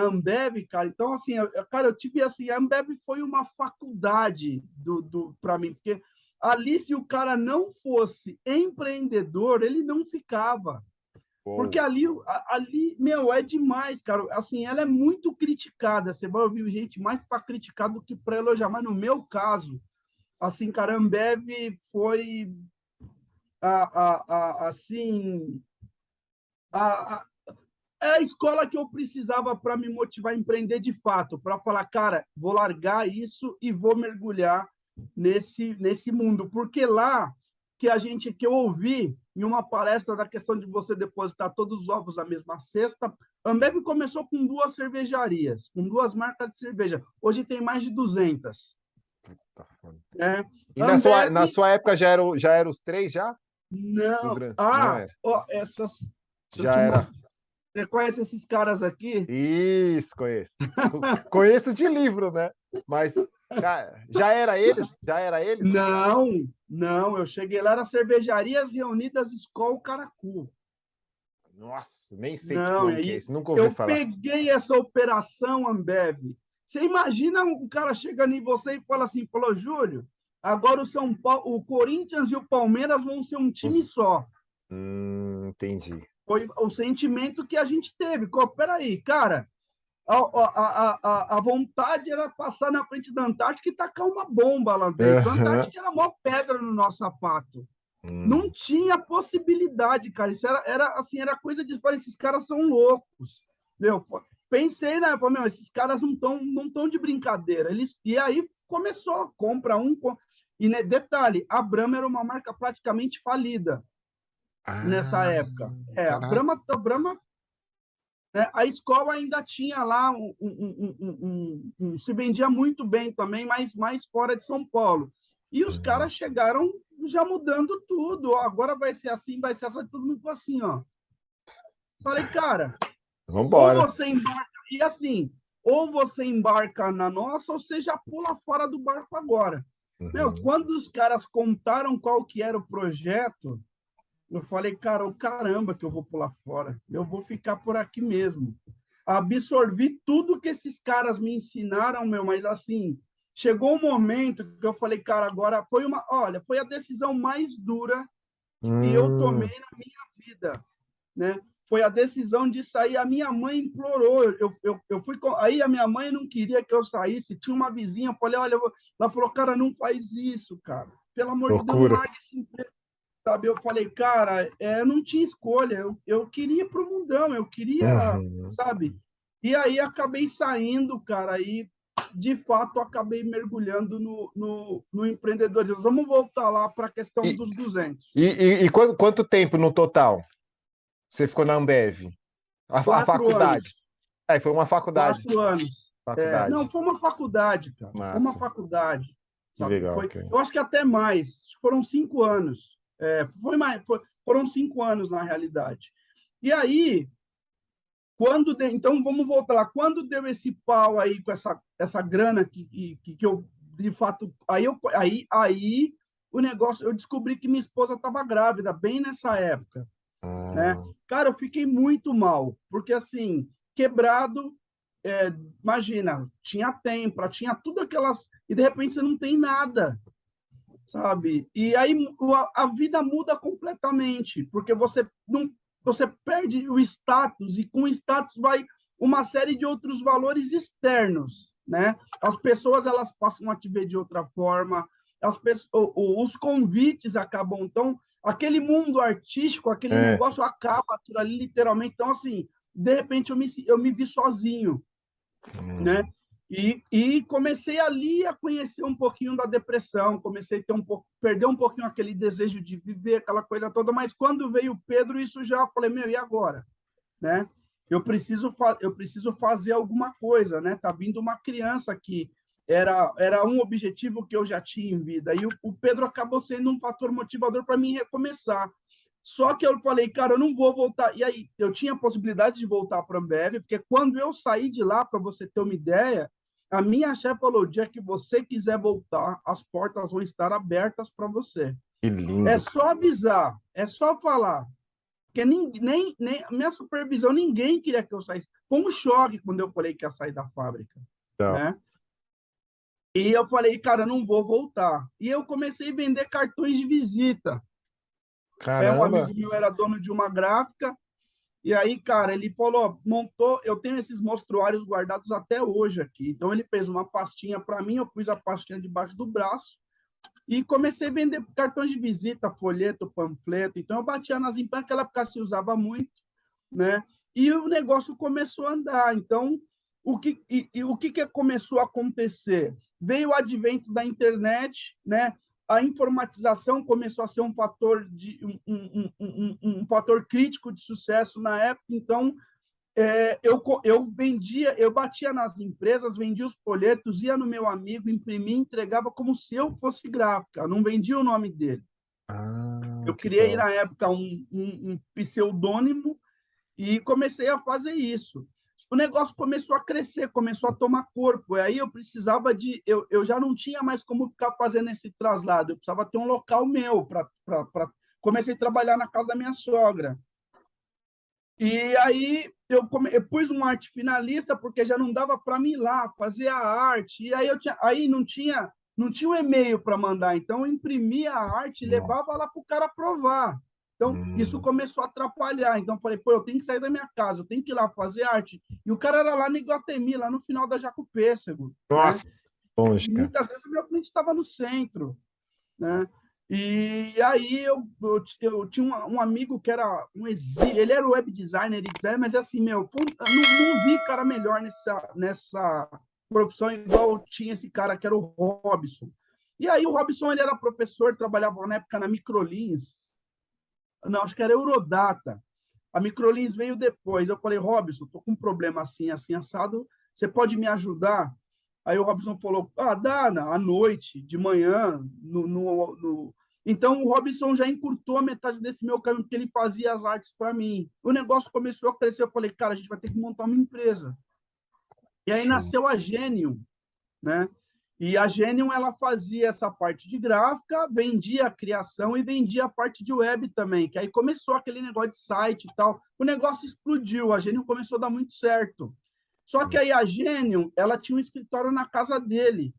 Speaker 2: Ambev, cara, então, assim, cara, eu tive, assim, a Ambev foi uma faculdade para mim, porque ali, se o cara não fosse empreendedor, ele não ficava. Porque
Speaker 1: Uou.
Speaker 2: ali, meu, é demais, cara. Assim, ela é muito criticada. Você vai ouvir gente mais para criticar do que para elogiar. Mas no meu caso, assim, cara, a Ambev foi, assim, a, é a escola que eu precisava para me motivar a empreender de fato, para falar, cara, vou largar isso e vou mergulhar nesse mundo, porque lá que eu ouvi em uma palestra da questão de você depositar todos os ovos na mesma cesta, a Ambev começou com 2 cervejarias, com 2 marcas de cerveja. Hoje tem mais de 200.
Speaker 1: Tá foda.
Speaker 2: Né?
Speaker 1: E
Speaker 2: A Ambev,
Speaker 1: na sua época já era os três já? Do
Speaker 2: não.
Speaker 1: Gran... Não
Speaker 2: Ah,
Speaker 1: era.
Speaker 2: ó, essas. Deixa eu
Speaker 1: Já
Speaker 2: te
Speaker 1: era.
Speaker 2: mostrar. Você conhece esses caras aqui?
Speaker 1: Isso, conheço. Conheço de livro, né? Mas já era eles? Já era eles?
Speaker 2: Não, não, eu cheguei lá, era Cervejarias Reunidas Skol Caracu.
Speaker 1: Nossa, nem sei
Speaker 2: Não,
Speaker 1: como que é
Speaker 2: aí
Speaker 1: isso, nunca ouvi
Speaker 2: eu
Speaker 1: falar.
Speaker 2: peguei essa operação Ambev. Você imagina um cara chegando em você e fala assim, falou, Júlio, agora o São Paulo, o Corinthians e o Palmeiras vão ser um time só.
Speaker 1: Entendi.
Speaker 2: Foi o sentimento que a gente teve. Peraí, cara, a vontade era passar na frente da Antártica e tacar uma bomba lá dentro. A
Speaker 1: Aham.
Speaker 2: Antártica era a maior pedra no nosso sapato. Não
Speaker 1: Hum.
Speaker 2: tinha possibilidade, cara. Isso assim, era coisa de. Falei, esses caras são loucos. Meu, pensei, né? Meu, esses caras não tão de brincadeira. E aí começou, compra um. E né, detalhe, a Brahma era uma marca praticamente falida nessa
Speaker 1: Ah,
Speaker 2: época.
Speaker 1: caraca.
Speaker 2: A Brahma, né, a escola ainda tinha lá se vendia muito bem também, mas mais fora de São Paulo. E os
Speaker 1: Uhum.
Speaker 2: caras chegaram já mudando tudo. Ó, agora vai ser assim, todo mundo assim, ó. Falei, cara, ou
Speaker 1: Vambora.
Speaker 2: você embarca, e assim, ou você embarca na nossa, ou você já pula fora do barco agora. Meu,
Speaker 1: Uhum.
Speaker 2: quando os caras contaram qual que era o projeto, eu falei, cara, o caramba que eu vou pular fora. Eu vou ficar por aqui mesmo. Absorvi tudo que esses caras me ensinaram, meu, mas assim, chegou um momento que eu falei, cara, agora olha, foi a decisão mais dura que eu tomei
Speaker 1: Hum.
Speaker 2: na minha vida, né? Foi a decisão de sair. A minha mãe implorou. Eu fui. Aí a minha mãe não queria que eu saísse. Tinha uma vizinha. Eu falei, olha, ela falou, cara, não faz isso, cara. Pelo amor de Deus, não
Speaker 1: Loucura.
Speaker 2: largue esse emprego. Sabe? Eu falei, cara, eu não tinha escolha. Eu queria ir para o mundão. Eu queria,
Speaker 1: Uhum.
Speaker 2: sabe? E aí acabei saindo, cara. Aí, de fato, acabei mergulhando no empreendedorismo. Vamos voltar lá para a questão
Speaker 1: E,
Speaker 2: dos 200.
Speaker 1: quanto tempo no total você ficou na Ambev? A
Speaker 2: 4 anos.
Speaker 1: faculdade. Foi uma faculdade.
Speaker 2: 4 anos. Não,
Speaker 1: Faculdade.
Speaker 2: foi uma faculdade, cara. Foi uma
Speaker 1: Massa.
Speaker 2: faculdade.
Speaker 1: Que
Speaker 2: sabe?
Speaker 1: legal,
Speaker 2: Eu acho que até mais, foram 5 anos. Foram 5 anos, na realidade. E aí, então, vamos voltar lá. Quando deu esse pau aí com essa grana que eu, de fato... Aí o negócio... Eu descobri que minha esposa estava grávida, bem nessa época, né? Cara, eu fiquei muito mal, porque, assim, quebrado, imagina, tinha tempra, tinha tudo aquelas... E, de repente, você não tem nada, sabe? E aí a vida muda completamente, porque você perde o status, e com o status vai uma série de outros valores externos, né? As pessoas, elas passam a te ver de outra forma, os convites acabam, então, aquele mundo artístico, aquele negócio acaba, aquilo ali, literalmente. Então, assim, de repente, eu me vi sozinho, né? E comecei ali a conhecer um pouquinho da depressão, comecei a ter perder um pouquinho aquele desejo de viver, aquela coisa toda, mas quando veio o Pedro, isso já falei, meu, e agora? Né? Eu preciso fazer alguma coisa, né? Tá vindo uma criança que era um objetivo que eu já tinha em vida, e o Pedro acabou sendo um fator motivador para mim recomeçar. Só que eu falei, cara, eu não vou voltar. E aí, eu tinha a possibilidade de voltar para a Ambev, porque quando eu saí de lá, para você ter uma ideia, a minha chefe falou, o dia que você quiser voltar, as portas vão estar abertas para você.
Speaker 1: Que lindo.
Speaker 2: É só avisar, é só falar. Porque nem minha supervisão, ninguém queria que eu saísse. Foi um choque quando eu falei que ia sair da fábrica, né? E eu falei, cara, não vou voltar. E eu comecei a vender cartões de visita. Um amigo meu era dono de uma gráfica, e aí, cara, ele falou, eu tenho esses mostruários guardados até hoje aqui. Então, ele fez uma pastinha para mim, eu pus a pastinha debaixo do braço e comecei a vender cartões de visita, folheto, panfleto. Então, eu batia nas empresas, naquela época se usava muito, né? E o negócio começou a andar. Então, o que começou a acontecer? Veio o advento da internet, né? A informatização começou a ser um fator um fator crítico de sucesso na época. Então, eu batia nas empresas, vendia os folhetos, ia no meu amigo, imprimia, entregava como se eu fosse gráfica, não vendia o nome dele. Eu criei, na época, um pseudônimo e comecei a fazer isso. O negócio começou a crescer, começou a tomar corpo. E aí eu precisava eu já não tinha mais como ficar fazendo esse traslado. Eu precisava ter um local meu comecei a trabalhar na casa da minha sogra. E aí eu pus um arte finalista, porque já não dava para mim ir lá fazer a arte. E aí não tinha um e-mail para mandar. Então eu imprimia a arte e levava lá para o cara aprovar. Então, isso começou a atrapalhar. Então, eu falei, pô, eu tenho que sair da minha casa, eu tenho que ir lá fazer arte. E o cara era lá no Iguatemi, lá no final da Jacopêssego.
Speaker 1: Nossa,
Speaker 2: né?
Speaker 1: longe,
Speaker 2: E
Speaker 1: cara.
Speaker 2: muitas vezes o meu cliente estava no centro, né? E aí eu tinha um amigo que era ele era web designer, mas assim, meu, não vi cara melhor nessa profissão igual tinha esse cara que era o Robson. E aí o Robson, ele era professor, trabalhava na época na Microlins, não, acho que era Eurodata. A Microlins veio depois. Eu falei, Robson, tô com um problema assim, assim, assado, você pode me ajudar? Aí o Robson falou, dá, à noite, de manhã, Então, o Robson já encurtou a metade desse meu caminho, porque ele fazia as artes para mim. O negócio começou a crescer, eu falei, cara, a gente vai ter que montar uma empresa. E aí nasceu a Genium, né? E a Genium, ela fazia essa parte de gráfica, vendia a criação e vendia a parte de web também, que aí começou aquele negócio de site e tal. O negócio explodiu, a Genium começou a dar muito certo. Só que aí a Genium, ela tinha um escritório na casa dele,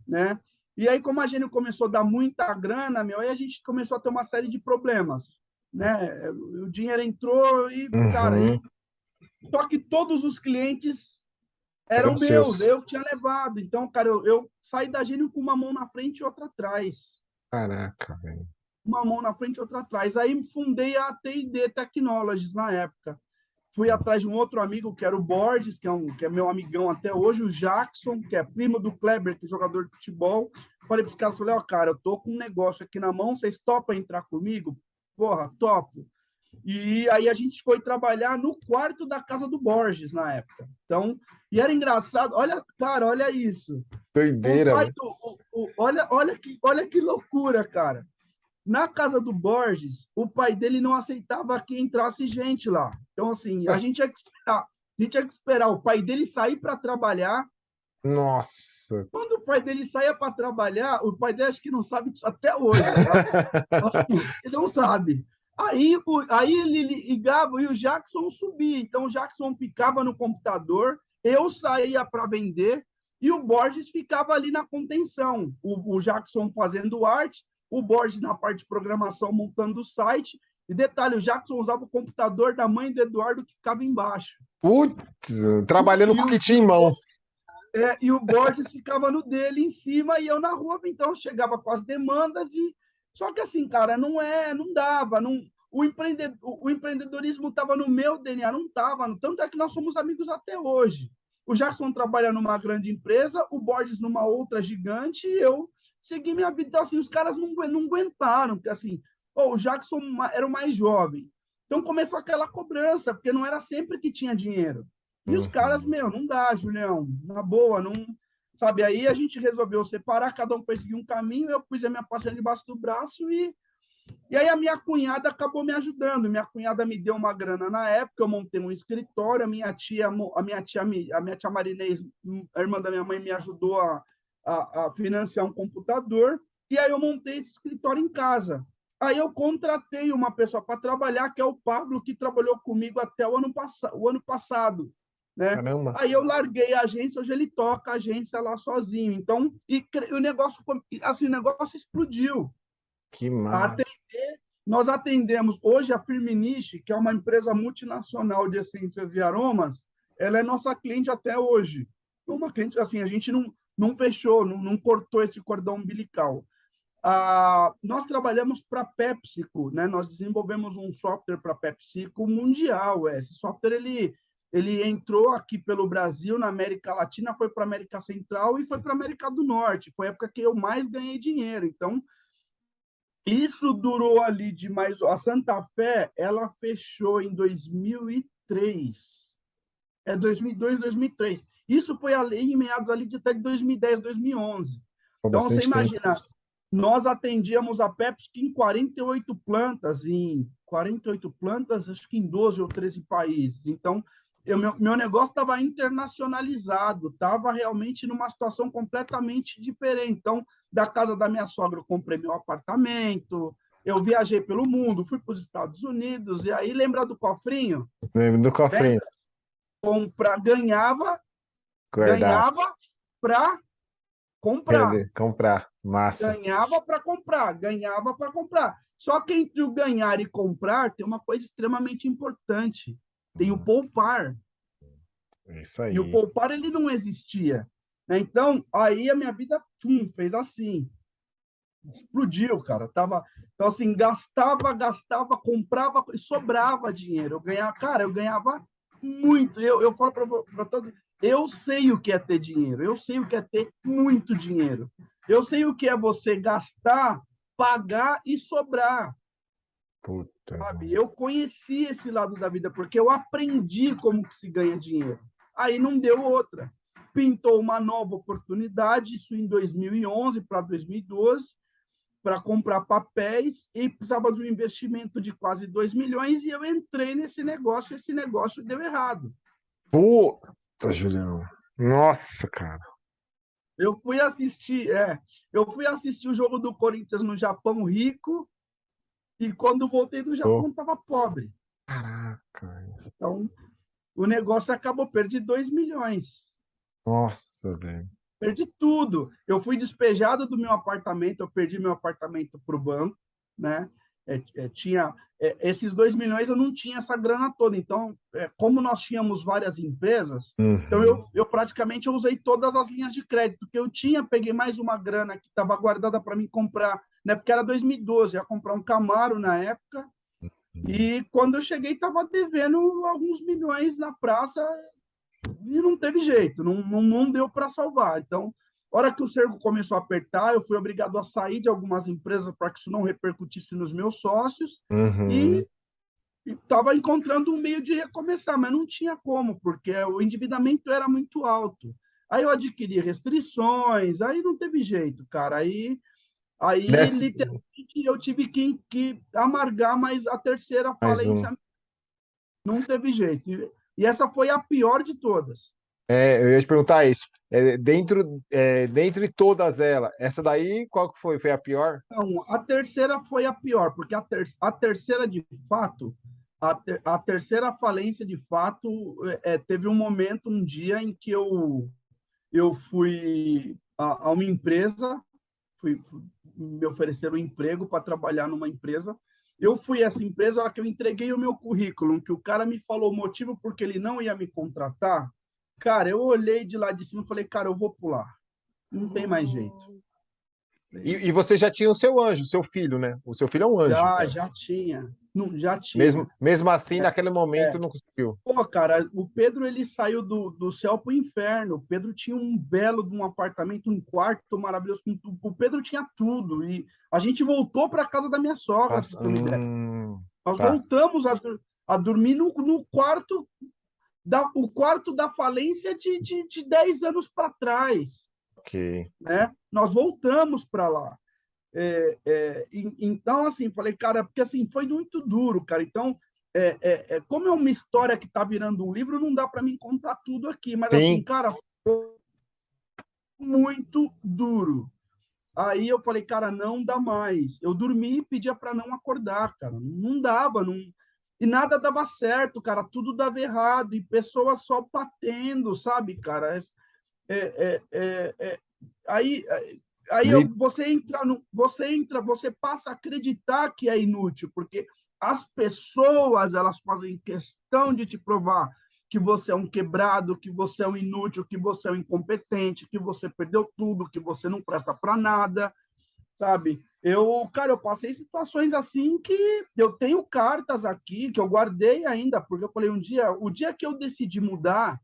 Speaker 2: né? E aí, como a Genium começou a dar muita grana, aí a gente começou a ter uma série de problemas, né? O dinheiro entrou e, cara, só que todos os clientes eram meus, eu tinha levado. Então, cara, eu saí da Gênio com uma mão na frente e outra atrás.
Speaker 1: Caraca, velho.
Speaker 2: Uma mão na frente e outra atrás. Aí fundei a T&D Technologies na época. Fui atrás de um outro amigo, que era o Borges, que é meu amigão até hoje, o Jackson, que é primo do Kleber, que é jogador de futebol. Falei para os caras, falei, cara, eu tô com um negócio aqui na mão, vocês topam entrar comigo? Porra, topo. E aí a gente foi trabalhar no quarto da casa do Borges na época. Então, e era engraçado, olha, cara, olha isso.
Speaker 1: Doideira,
Speaker 2: olha que loucura, cara. Na casa do Borges, o pai dele não aceitava que entrasse gente lá. Então, assim, a gente tinha que esperar. A gente tinha que esperar o pai dele sair para trabalhar.
Speaker 1: Nossa.
Speaker 2: Quando o pai dele saía para trabalhar, o pai dele acho que não sabe disso até hoje, tá? Ele não sabe. Aí ele ligava e o Jackson subia. Então, o Jackson ficava no computador, eu saía para vender e o Borges ficava ali na contenção. O Jackson fazendo arte, o Borges na parte de programação montando o site. E detalhe, o Jackson usava o computador da mãe do Eduardo que ficava embaixo.
Speaker 1: Putz, trabalhando com o que tinha em mãos.
Speaker 2: E o Borges ficava no dele em cima e eu na rua, então eu chegava com as demandas e só que assim, cara, não dava, o empreendedorismo estava no meu DNA, não estava, tanto é que nós somos amigos até hoje. O Jackson trabalha numa grande empresa, o Borges numa outra gigante e eu segui minha vida. Então, assim, os caras não aguentaram, porque assim, o Jackson era o mais jovem. Então começou aquela cobrança, porque não era sempre que tinha dinheiro. E os caras, não dá, Julião, na boa, não. Sabe, aí a gente resolveu separar, cada um foi seguir um caminho, eu pus a minha parcela debaixo do braço e aí a minha cunhada acabou me ajudando. Minha cunhada me deu uma grana na época, eu montei um escritório, a minha tia Marinês, a irmã da minha mãe, me ajudou a financiar um computador, e aí eu montei esse escritório em casa. Aí eu contratei uma pessoa para trabalhar, que é o Pablo, que trabalhou comigo até o ano passado. Né?
Speaker 1: Caramba.
Speaker 2: Aí eu larguei a agência, hoje ele toca a agência lá sozinho. Então, o negócio, assim, o negócio explodiu.
Speaker 1: Que massa.
Speaker 2: Nós atendemos hoje a Firmenich, que é uma empresa multinacional de essências e aromas, ela é nossa cliente até hoje. Uma cliente, assim, a gente não fechou, não cortou esse cordão umbilical. Nós trabalhamos para a PepsiCo, né? Nós desenvolvemos um software para a PepsiCo mundial. Esse software ele entrou aqui pelo Brasil, na América Latina, foi para a América Central e foi para a América do Norte. Foi a época que eu mais ganhei dinheiro. Então, isso durou ali de mais... A Santa Fé, ela fechou em 2003. 2002, 2003. Isso foi ali em meados ali de até de 2010, 2011. Então, você imagina, nós atendíamos a Pepsi em 48 plantas, acho que em 12 ou 13 países. Então, meu negócio estava internacionalizado, estava realmente numa situação completamente diferente. Então, da casa da minha sogra, eu comprei meu apartamento, eu viajei pelo mundo, fui para os Estados Unidos, e aí, lembra do cofrinho?
Speaker 1: Lembro do cofrinho.
Speaker 2: Ganhava para
Speaker 1: comprar. Massa.
Speaker 2: Ganhava para comprar. Só que entre o ganhar e comprar tem uma coisa extremamente importante. Tem o poupar.
Speaker 1: Isso aí.
Speaker 2: E o poupar, ele não existia. Né? Então, aí a minha vida fez assim. Explodiu, cara. Então, assim, gastava, comprava e sobrava dinheiro. Eu ganhava muito. Eu falo para todo. Eu sei o que é ter dinheiro. Eu sei o que é ter muito dinheiro. Eu sei o que é você gastar, pagar e sobrar.
Speaker 1: Puta.
Speaker 2: Sabe? Eu conheci esse lado da vida porque eu aprendi como que se ganha dinheiro. Aí não deu outra. Pintou uma nova oportunidade, isso em 2011 para 2012, para comprar papéis e precisava de um investimento de quase 2 milhões e eu entrei nesse negócio, esse negócio deu errado.
Speaker 1: Puta, Julião. Nossa, cara.
Speaker 2: Eu fui assistir o jogo do Corinthians no Japão rico e quando voltei do Japão estava pobre.
Speaker 1: Caraca.
Speaker 2: Então, o negócio acabou, perdi 2 milhões.
Speaker 1: Nossa, velho.
Speaker 2: Perdi tudo. Eu fui despejado do meu apartamento, eu perdi meu apartamento para o banco, né? Esses 2 milhões eu não tinha essa grana toda. Então, como nós tínhamos várias empresas, então eu praticamente usei todas as linhas de crédito que eu tinha, peguei mais uma grana que estava guardada para mim comprar, né? Porque era 2012, eu ia comprar um Camaro na época, e quando eu cheguei estava devendo alguns milhões na praça e não teve jeito, não deu para salvar. Então, a hora que o cerco começou a apertar, eu fui obrigado a sair de algumas empresas para que isso não repercutisse nos meus sócios e estava encontrando um meio de recomeçar, mas não tinha como, porque o endividamento era muito alto. Aí eu adquiri restrições, aí não teve jeito, cara. Aí
Speaker 1: Nessa,
Speaker 2: literalmente, eu tive que amargar, mas a terceira
Speaker 1: mais um.
Speaker 2: falência não teve jeito. E essa foi a pior de todas.
Speaker 1: Eu ia te perguntar isso. Dentro de todas elas, essa daí, qual que foi? Foi a pior?
Speaker 2: Então, a terceira foi a pior, porque a terceira, de fato, a terceira falência, de fato, teve um momento, um dia, em que eu fui a uma empresa, fui me oferecer um emprego para trabalhar numa empresa. Eu fui a essa empresa, a hora que eu entreguei o meu currículo, que o cara me falou o motivo porque ele não ia me contratar, cara, eu olhei de lá de cima e falei, cara, eu vou pular. Não tem mais jeito.
Speaker 1: E você já tinha o seu anjo, o seu filho, né? O seu filho é um anjo,
Speaker 2: Já,
Speaker 1: cara.
Speaker 2: já tinha. Não, já
Speaker 1: Mesmo,
Speaker 2: tinha.
Speaker 1: mesmo assim, naquele momento,
Speaker 2: É.
Speaker 1: não conseguiu.
Speaker 2: Pô, cara, o Pedro, ele saiu do céu para o inferno. O Pedro tinha um belo de um apartamento, um quarto maravilhoso. O Pedro tinha tudo. E a gente voltou para a casa da minha sogra, pra
Speaker 1: Passa-
Speaker 2: você ter uma ideia. Nós
Speaker 1: tá,
Speaker 2: voltamos a dormir no quarto o quarto da falência de 10 anos para trás,
Speaker 1: ok.
Speaker 2: né? Nós voltamos para lá. Então, assim, falei, cara, porque assim, foi muito duro, cara. Então, como é uma história que está virando um livro, não dá para mim contar tudo aqui, mas assim,
Speaker 1: Sim,
Speaker 2: cara, muito duro. Aí eu falei, cara, não dá mais. Eu dormi e pedia para não acordar, cara. Não dava, não. E nada dava certo, cara. Tudo dava errado. E pessoas só batendo, sabe, cara? É, é, é, aí
Speaker 1: li-
Speaker 2: você passa a acreditar que é inútil, porque as pessoas, elas fazem questão de te provar que você é um quebrado, que você é um inútil, que você é um incompetente, que você perdeu tudo, que você não presta para nada, sabe? Cara, eu passei situações assim que eu tenho cartas aqui que eu guardei ainda, porque eu falei o dia que eu decidi mudar,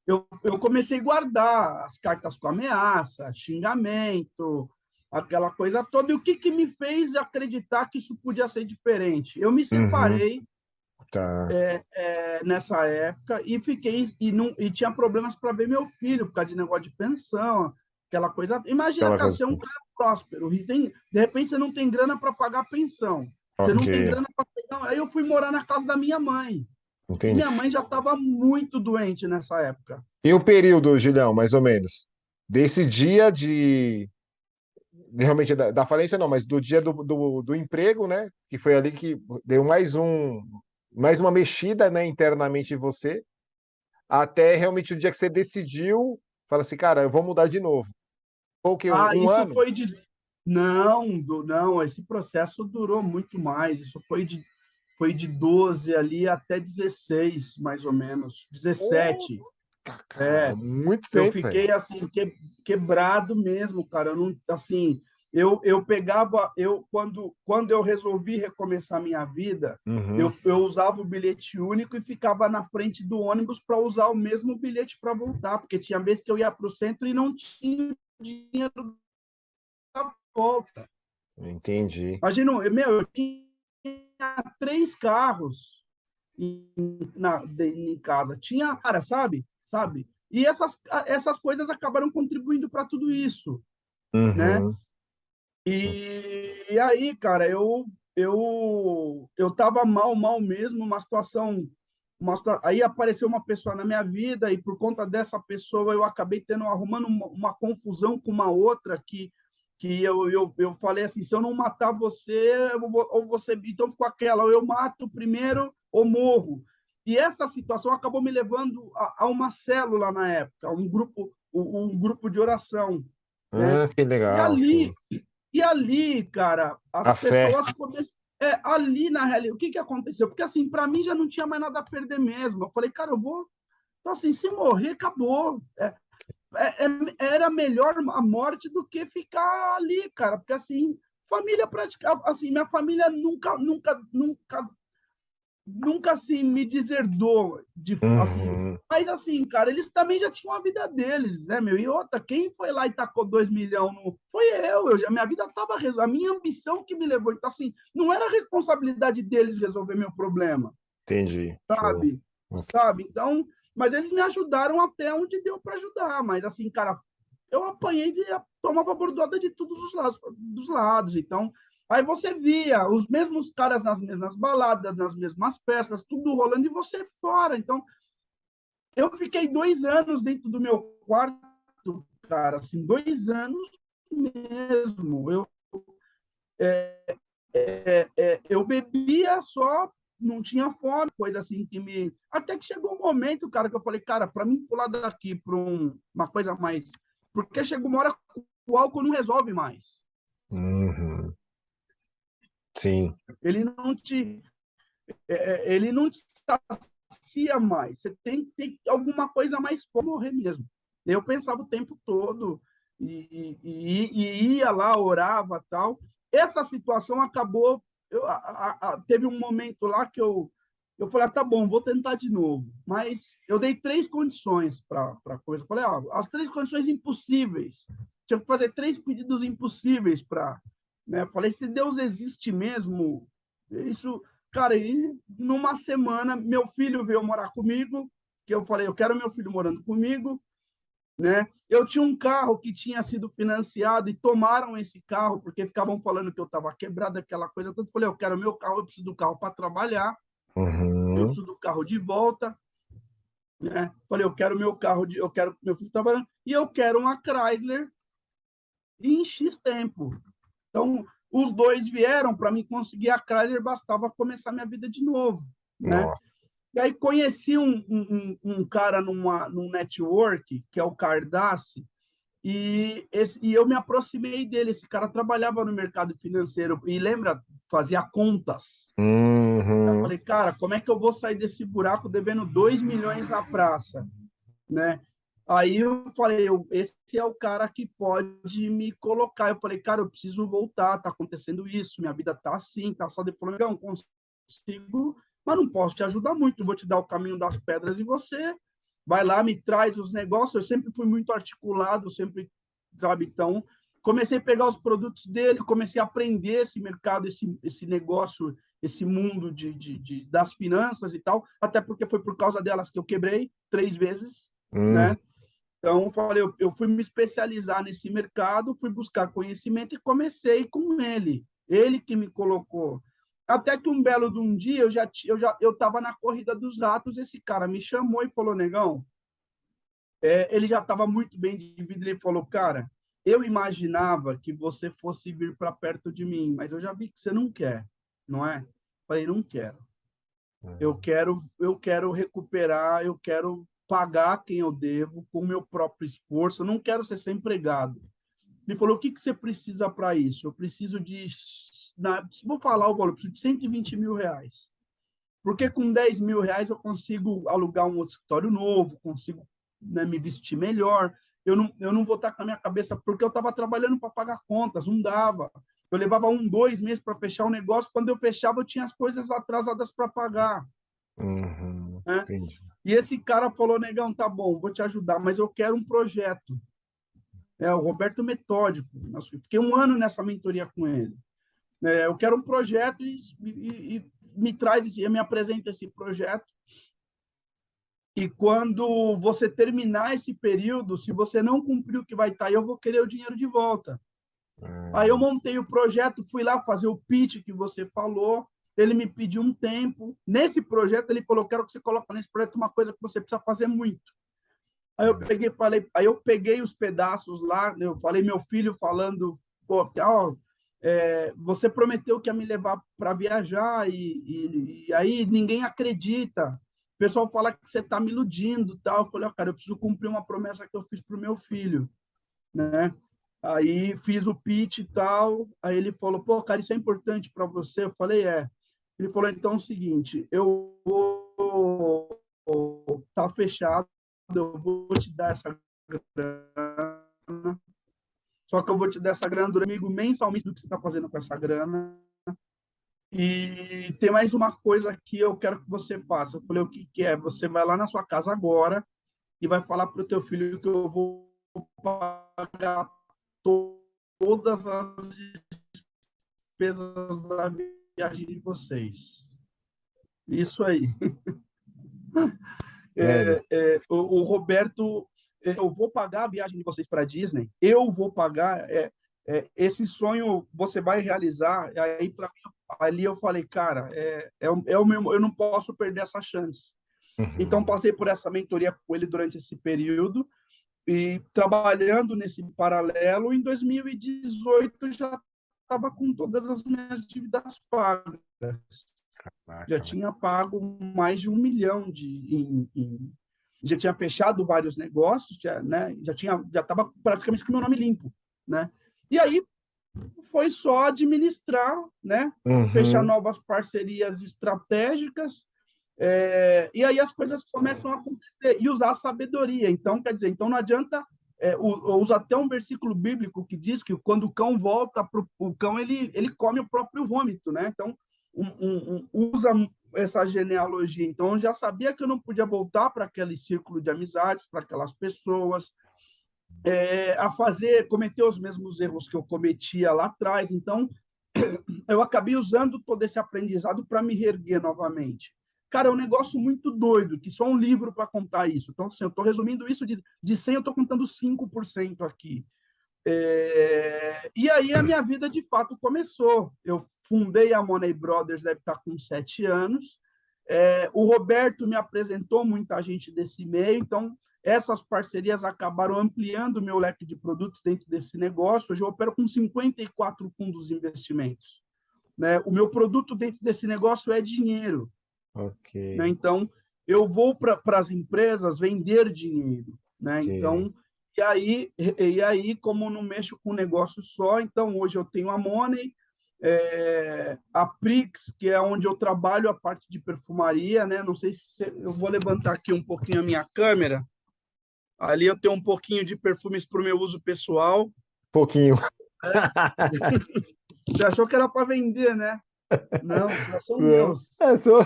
Speaker 2: eu comecei a guardar as cartas com ameaça, xingamento, aquela coisa toda. E o que me fez acreditar que isso podia ser diferente? Eu me
Speaker 1: Uhum,
Speaker 2: separei
Speaker 1: tá.
Speaker 2: nessa época e fiquei e tinha problemas para ver meu filho por causa de negócio de pensão, aquela coisa. Imagina,
Speaker 1: Aquela
Speaker 2: cara,
Speaker 1: coisa
Speaker 2: você é um
Speaker 1: assim.
Speaker 2: cara próspero, de repente você não tem grana para pagar pensão, você
Speaker 1: Ok,
Speaker 2: não tem grana para pegar. Aí eu fui morar na casa da minha mãe. E
Speaker 1: entendi.
Speaker 2: minha mãe já estava muito doente nessa época.
Speaker 1: E o período, Julião, mais ou menos? Desse dia realmente da falência não, mas do dia do emprego, né? Que foi ali que deu mais uma mexida, né, internamente em você, até realmente o dia que você decidiu, fala assim, cara, eu vou mudar de novo. Ou que
Speaker 2: Ah,
Speaker 1: um
Speaker 2: isso
Speaker 1: ano?
Speaker 2: foi de. Não, não, esse processo durou muito mais. Isso foi de 12 ali até 16, mais ou menos.
Speaker 1: Puta,
Speaker 2: 17.
Speaker 1: cara, muito
Speaker 2: Eu
Speaker 1: tempo, velho.
Speaker 2: fiquei assim, quebrado mesmo, cara. Eu não, assim, eu pegava, quando eu resolvi recomeçar minha vida,
Speaker 1: Uhum.
Speaker 2: eu usava o bilhete único e ficava na frente do ônibus para usar o mesmo bilhete para voltar, porque tinha vezes que eu ia para o centro e não tinha dinheiro da volta.
Speaker 1: Entendi.
Speaker 2: Imagina, eu tinha 3 carros em casa. Tinha, cara, sabe? E essas coisas acabaram contribuindo para tudo isso, né?
Speaker 1: Uhum.
Speaker 2: E aí, cara, eu tava mal mesmo, aí apareceu uma pessoa na minha vida e por conta dessa pessoa eu acabei arrumando uma confusão com uma outra que eu falei assim, se eu não matar você, ou você, então ficou aquela, ou eu mato primeiro ou morro. E essa situação acabou me levando a uma célula na época, um grupo de oração, né?
Speaker 1: Ah, que
Speaker 2: E
Speaker 1: legal, sim.
Speaker 2: ali e ali, cara, as
Speaker 1: A fé.
Speaker 2: pessoas começaram. Ali na realidade, o que aconteceu? Porque assim, para mim já não tinha mais nada a perder mesmo. Eu falei, cara, eu vou. Então, assim, se morrer, acabou. Era melhor a morte do que ficar ali, cara, porque assim, família praticava, assim, minha família nunca assim me deserdou assim,
Speaker 1: Uhum.
Speaker 2: mas assim, cara, eles também já tinham a vida deles, né, meu? E outra, quem foi lá e tacou 2 milhões no. Foi eu já, minha vida estava a minha ambição que me levou. Então, assim, não era a responsabilidade deles resolver meu problema,
Speaker 1: Entendi. Show.
Speaker 2: sabe? Sabe? Então, Mas eles me ajudaram até onde deu para ajudar. Mas, assim, cara, eu apanhei de tomava bordoada de todos os lados, dos lados. Então, aí você via os mesmos caras nas mesmas baladas, nas mesmas festas, tudo rolando e você fora. Então, eu fiquei 2 anos dentro do meu quarto, cara, assim, 2 anos mesmo. Eu bebia só, não tinha fome, coisa assim que me. Até que chegou um momento, cara, que eu falei, cara, para mim pular daqui para uma coisa mais. Porque chegou uma hora que o álcool não resolve mais.
Speaker 1: Uhum. Sim.
Speaker 2: Ele não te, ele não te sacia mais. Você tem que ter alguma coisa mais para morrer mesmo. Eu pensava o tempo todo e ia lá, orava tal. Essa situação acabou. Teve um momento lá que eu falei, tá bom, vou tentar de novo. Mas eu dei 3 condições para a coisa. Eu falei, as 3 condições impossíveis. Tinha que fazer 3 pedidos impossíveis para. Né? Eu falei, se Deus existe mesmo, isso. Cara, e numa semana, meu filho veio morar comigo, que eu falei, eu quero meu filho morando comigo, né? Eu tinha um carro que tinha sido financiado e tomaram esse carro porque ficavam falando que eu estava quebrado, aquela coisa toda. Eu falei, eu quero meu carro, eu preciso do carro para trabalhar, eu
Speaker 1: Uhum.
Speaker 2: preciso do carro de volta, né? Falei, eu quero meu carro, eu quero meu filho trabalhando e eu quero uma Chrysler em X tempo. Então, os dois vieram para mim conseguir a Chrysler, bastava começar minha vida de novo, né?
Speaker 1: Nossa.
Speaker 2: E aí conheci um cara num network, que é o Cardassi, e eu me aproximei dele. Esse cara trabalhava no mercado financeiro e lembra, fazia contas. Eu
Speaker 1: Uhum.
Speaker 2: falei, cara, como é que eu vou sair desse buraco devendo 2 milhões na praça, né? Aí eu falei, esse é o cara que pode me colocar. Eu falei, cara, eu preciso voltar, tá acontecendo isso, minha vida tá assim, tá só depois, não consigo, mas não posso te ajudar muito, vou te dar o caminho das pedras e você vai lá, me traz os negócios. Eu sempre fui muito articulado, sempre, sabe? Então, comecei a pegar os produtos dele, comecei a aprender esse mercado, esse negócio, esse mundo das finanças e tal, até porque foi por causa delas que eu quebrei 3 vezes,
Speaker 1: Uhum.
Speaker 2: né? Então, falei, eu fui me especializar nesse mercado, fui buscar conhecimento e comecei com ele. Ele que me colocou. Até que um belo de um dia, eu estava na corrida dos ratos, esse cara me chamou e falou, negão, ele já estava muito bem de vida, ele falou, cara, eu imaginava que você fosse vir para perto de mim, mas eu já vi que você não quer, não é? Falei, não quero. Eu quero recuperar, eu quero pagar quem eu devo com o meu próprio esforço, eu não quero ser sem empregado. Ele falou, o que você precisa para isso? Eu preciso vou falar o valor, eu preciso de 120 mil reais. Porque com 10 mil reais eu consigo alugar um outro escritório novo, consigo, né, me vestir melhor. Eu não vou estar com a minha cabeça, porque eu estava trabalhando para pagar contas, não dava. Eu levava 2 meses para fechar o negócio, quando eu fechava eu tinha as coisas atrasadas para pagar.
Speaker 1: Uhum.
Speaker 2: Né?
Speaker 1: Entendi.
Speaker 2: E esse cara falou, negão, tá bom, vou te ajudar, mas eu quero um projeto. O Roberto Metódico. Eu fiquei 1 ano nessa mentoria com ele. Eu quero um projeto e me traz, me apresenta esse projeto. E quando você terminar esse período, se você não cumprir o que vai estar aí, eu vou querer o dinheiro de volta. Aí eu
Speaker 1: Uhum.
Speaker 2: montei o projeto, fui lá fazer o pitch que você falou, ele me pediu um tempo. Nesse projeto, ele falou, quero que você coloque nesse projeto uma coisa que você precisa fazer muito. Aí eu peguei os pedaços lá, eu falei, meu filho falando, pô, você prometeu que ia me levar para viajar e aí ninguém acredita. O pessoal fala que você está me iludindo, tal. Eu falei, cara, eu preciso cumprir uma promessa que eu fiz para o meu filho, né? Aí fiz o pitch e tal. Aí ele falou, pô, cara, isso é importante para você? Eu falei, é. Ele falou, então é o seguinte, eu vou tá fechado, eu vou te dar essa grana, só que eu vou te dar essa grana do amigo mensalmente do que você está fazendo com essa grana. E tem mais uma coisa que eu quero que você faça. Eu falei, o que que é? Você vai lá na sua casa agora e vai falar para o teu filho que eu vou pagar todas as despesas da viagem de vocês. Isso aí.
Speaker 1: Velho.
Speaker 2: O Roberto, eu vou pagar a viagem de vocês para a Disney, eu vou pagar, esse sonho você vai realizar. Aí, para mim, ali eu falei, cara, o meu, eu não posso perder essa chance. Então,
Speaker 1: Uhum.
Speaker 2: passei por essa mentoria com ele durante esse período, e trabalhando nesse paralelo, em 2018 já estava com todas as minhas dívidas pagas. Já
Speaker 1: Caraca, velho.
Speaker 2: tinha pago mais de 1 milhão já tinha fechado vários negócios, né? Já estava praticamente com o meu nome limpo, né? E aí foi só administrar, né? Fechar
Speaker 1: Uhum.
Speaker 2: novas parcerias estratégicas, e aí as coisas começam a acontecer e usar a sabedoria. Então, quer dizer, então não adianta. Usa até um versículo bíblico que diz que quando o cão volta para o cão, ele come o próprio vômito, né? Então, usa essa genealogia. Então, eu já sabia que eu não podia voltar para aquele círculo de amizades, para aquelas pessoas, cometer os mesmos erros que eu cometia lá atrás. Então, eu acabei usando todo esse aprendizado para me reerguer novamente. Cara, é um negócio muito doido, que só um livro para contar isso. Então, assim, eu estou resumindo isso de 100, eu estou contando 5% aqui. E aí a minha vida, de fato, começou. Eu fundei a Money Brothers, deve estar com 7 anos. O Roberto me apresentou muita gente desse meio, então essas parcerias acabaram ampliando o meu leque de produtos dentro desse negócio. Hoje eu opero com 54 fundos de investimentos, né? O meu produto dentro desse negócio é dinheiro,
Speaker 1: Ok,
Speaker 2: né? Então, eu vou para as empresas vender dinheiro, né?
Speaker 1: ok.
Speaker 2: Então, e aí, como eu não mexo com negócio só, então hoje eu tenho a Money, a Prix, que é onde eu trabalho a parte de perfumaria, né? Não sei se eu vou levantar aqui um pouquinho a minha câmera. Ali eu tenho um pouquinho de perfumes para o meu uso pessoal.
Speaker 1: Pouquinho.
Speaker 2: Você achou que era para vender, né? Não, já são meus.
Speaker 1: É só.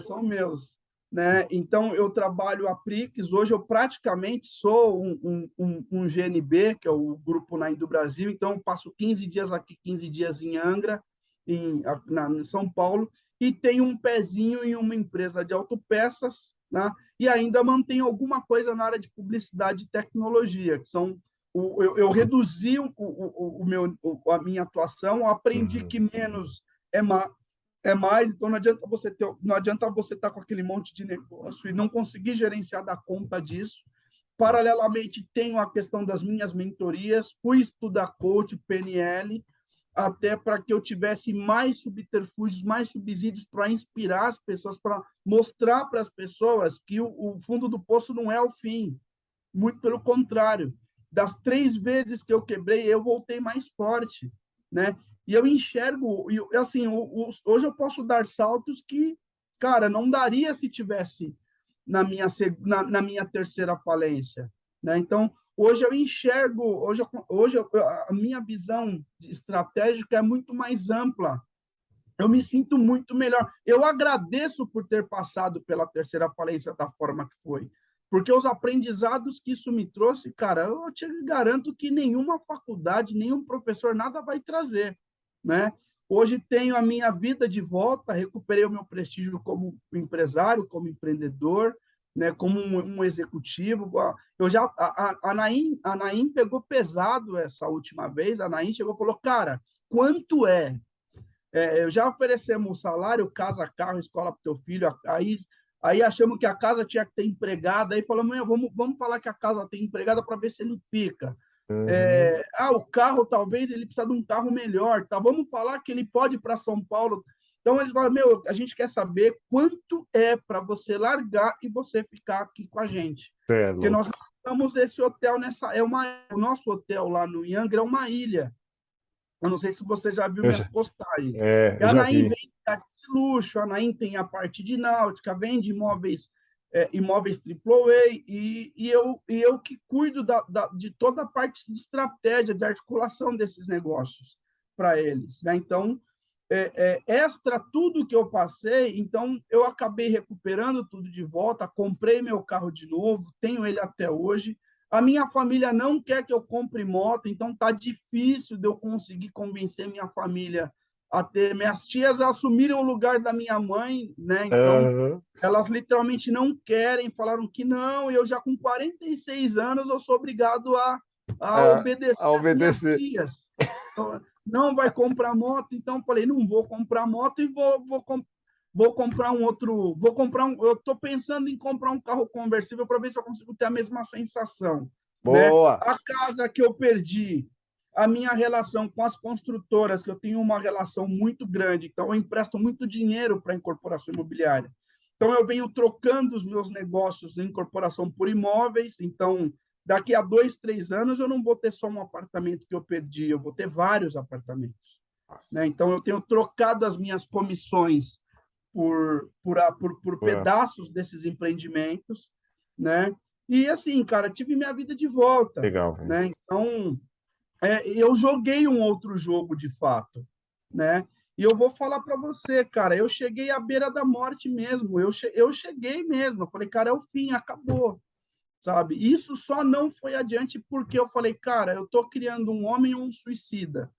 Speaker 2: São meus, né? Então, eu trabalho a Prix. Hoje eu praticamente sou um GNB, que é o Grupo Nine do Brasil. Então, eu passo 15 dias aqui, 15 dias em Angra, em São Paulo, e tenho um pezinho em uma empresa de autopeças, né? E ainda mantenho alguma coisa na área de publicidade e tecnologia, que são eu reduzi a minha atuação, aprendi
Speaker 1: Uhum.
Speaker 2: que menos é mais, então não adianta você estar com aquele monte de negócio e não conseguir gerenciar da conta disso. Paralelamente, tenho a questão das minhas mentorias, fui estudar coach, PNL, até para que eu tivesse mais subterfúgios, mais subsídios para inspirar as pessoas, para mostrar para as pessoas que o fundo do poço não é o fim, muito pelo contrário. Das 3 vezes que eu quebrei, eu voltei mais forte, né? E eu enxergo, assim, hoje eu posso dar saltos que, cara, não daria se tivesse na minha terceira falência, né? Então, hoje eu enxergo, a minha visão estratégica é muito mais ampla. Eu me sinto muito melhor. Eu agradeço por ter passado pela terceira falência da forma que foi, porque os aprendizados que isso me trouxe, cara, eu te garanto que nenhuma faculdade, nenhum professor, nada vai trazer, né? Hoje tenho a minha vida de volta, recuperei o meu prestígio como empresário, como empreendedor, né, como um executivo. A Naim pegou pesado essa última vez. A Naim chegou e falou, cara, quanto é? Eu já oferecemos salário, casa, carro, escola para o teu filho. Aí achamos que a casa tinha que ter empregada. Aí falamos, vamos falar que a casa tem empregada para ver se ele fica.
Speaker 1: Uhum.
Speaker 2: O carro, talvez ele precisa de um carro melhor. Tá? Vamos falar que ele pode ir para São Paulo. Então eles falam, a gente quer saber quanto é para você largar e você ficar aqui com a gente.
Speaker 1: Você é
Speaker 2: Porque nós
Speaker 1: louco.
Speaker 2: montamos esse hotel o nosso hotel lá no Angra é uma ilha. Eu não sei se você já viu
Speaker 1: Eu
Speaker 2: minhas
Speaker 1: já,
Speaker 2: postagens. E
Speaker 1: eu
Speaker 2: a
Speaker 1: já
Speaker 2: Naim
Speaker 1: vi.
Speaker 2: vende táxi de luxo, a Naim tem a parte de náutica, vende imóveis AAA, e eu que cuido de toda a parte de estratégia, de articulação desses negócios para eles, né? Então, extra tudo que eu passei, então eu acabei recuperando tudo de volta, comprei meu carro de novo, tenho ele até hoje. A minha família não quer que eu compre moto, então tá difícil de eu conseguir convencer minha família a ter minhas tias assumiram o lugar da minha mãe, né? Então,
Speaker 1: Aham.
Speaker 2: elas literalmente não querem, falaram que não, e eu já com 46 anos eu sou obrigado a
Speaker 1: A
Speaker 2: obedecer às minhas
Speaker 1: obedecer.
Speaker 2: tias. Então, não vai comprar moto, então eu falei, não vou comprar moto e vou comprar um outro, eu estou pensando em comprar um carro conversível para ver se eu consigo ter a mesma sensação, né?
Speaker 1: Boa.
Speaker 2: A casa que eu perdi, a minha relação com as construtoras, que eu tenho uma relação muito grande, então eu empresto muito dinheiro para a incorporação imobiliária. Então, eu venho trocando os meus negócios de incorporação por imóveis. Então, daqui a 2, 3 anos, eu não vou ter só um apartamento que eu perdi, eu vou ter vários apartamentos, né?
Speaker 1: Nossa.
Speaker 2: Então, eu tenho trocado as minhas comissões por
Speaker 1: Boa.
Speaker 2: pedaços desses empreendimentos, né? E, assim, cara, tive minha vida de volta,
Speaker 1: Legal, velho.
Speaker 2: né? Então, eu joguei um outro jogo de fato, né? E eu vou falar para você, cara, eu cheguei à beira da morte mesmo, eu cheguei mesmo, eu falei, cara, é o fim, acabou, sabe? Isso só não foi adiante porque eu falei, cara, eu tô criando um homem ou um suicida,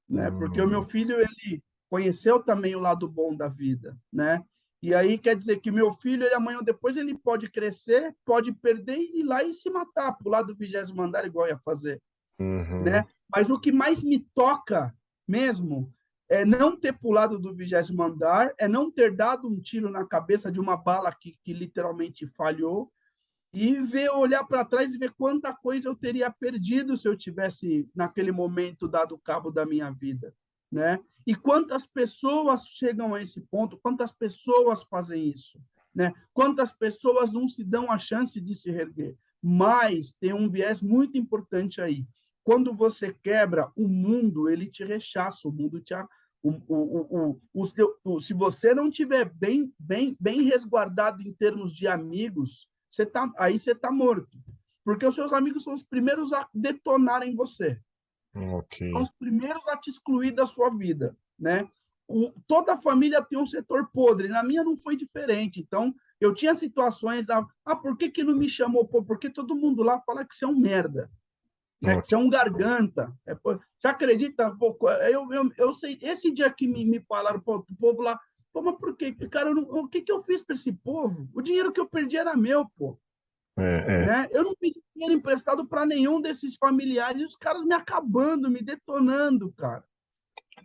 Speaker 2: né? Porque o meu
Speaker 1: Hum,
Speaker 2: filho, ele conheceu também o lado bom da vida, né? E aí quer dizer que meu filho, ele amanhã ou depois, ele pode crescer, pode perder e ir lá e se matar, pular do 20º andar igual ia fazer, né?
Speaker 1: uhum.
Speaker 2: Mas o que mais me toca mesmo é não ter pulado do 20º andar, é não ter dado um tiro na cabeça de uma bala que literalmente falhou, e ver, olhar para trás e ver quanta coisa eu teria perdido se eu tivesse, naquele momento, dado cabo da minha vida, né? E quantas pessoas chegam a esse ponto, quantas pessoas fazem isso, né? Quantas pessoas não se dão a chance de se reerguer. Mas tem um viés muito importante aí. Quando você quebra, o mundo, ele te rechaça, o mundo te... se você não tiver bem resguardado em termos de amigos, aí você está morto. Porque os seus amigos são os primeiros a detonarem você.
Speaker 1: Ok.
Speaker 2: São os primeiros a te excluir da sua vida, né? Toda a família tem um setor podre. Na minha não foi diferente. Então, eu tinha situações... por que não me chamou? Pô, porque todo mundo lá fala que você é um merda, né? Que
Speaker 1: Ok.
Speaker 2: você é um garganta. Você acredita? Pô, eu sei, esse dia que me falaram, pô, o povo lá, pô, mas por quê? Cara, o que eu fiz para esse povo? O dinheiro que eu perdi era meu, pô.
Speaker 1: É.
Speaker 2: Né? Eu não pedi dinheiro emprestado para nenhum desses familiares, e os caras me acabando, me detonando, cara,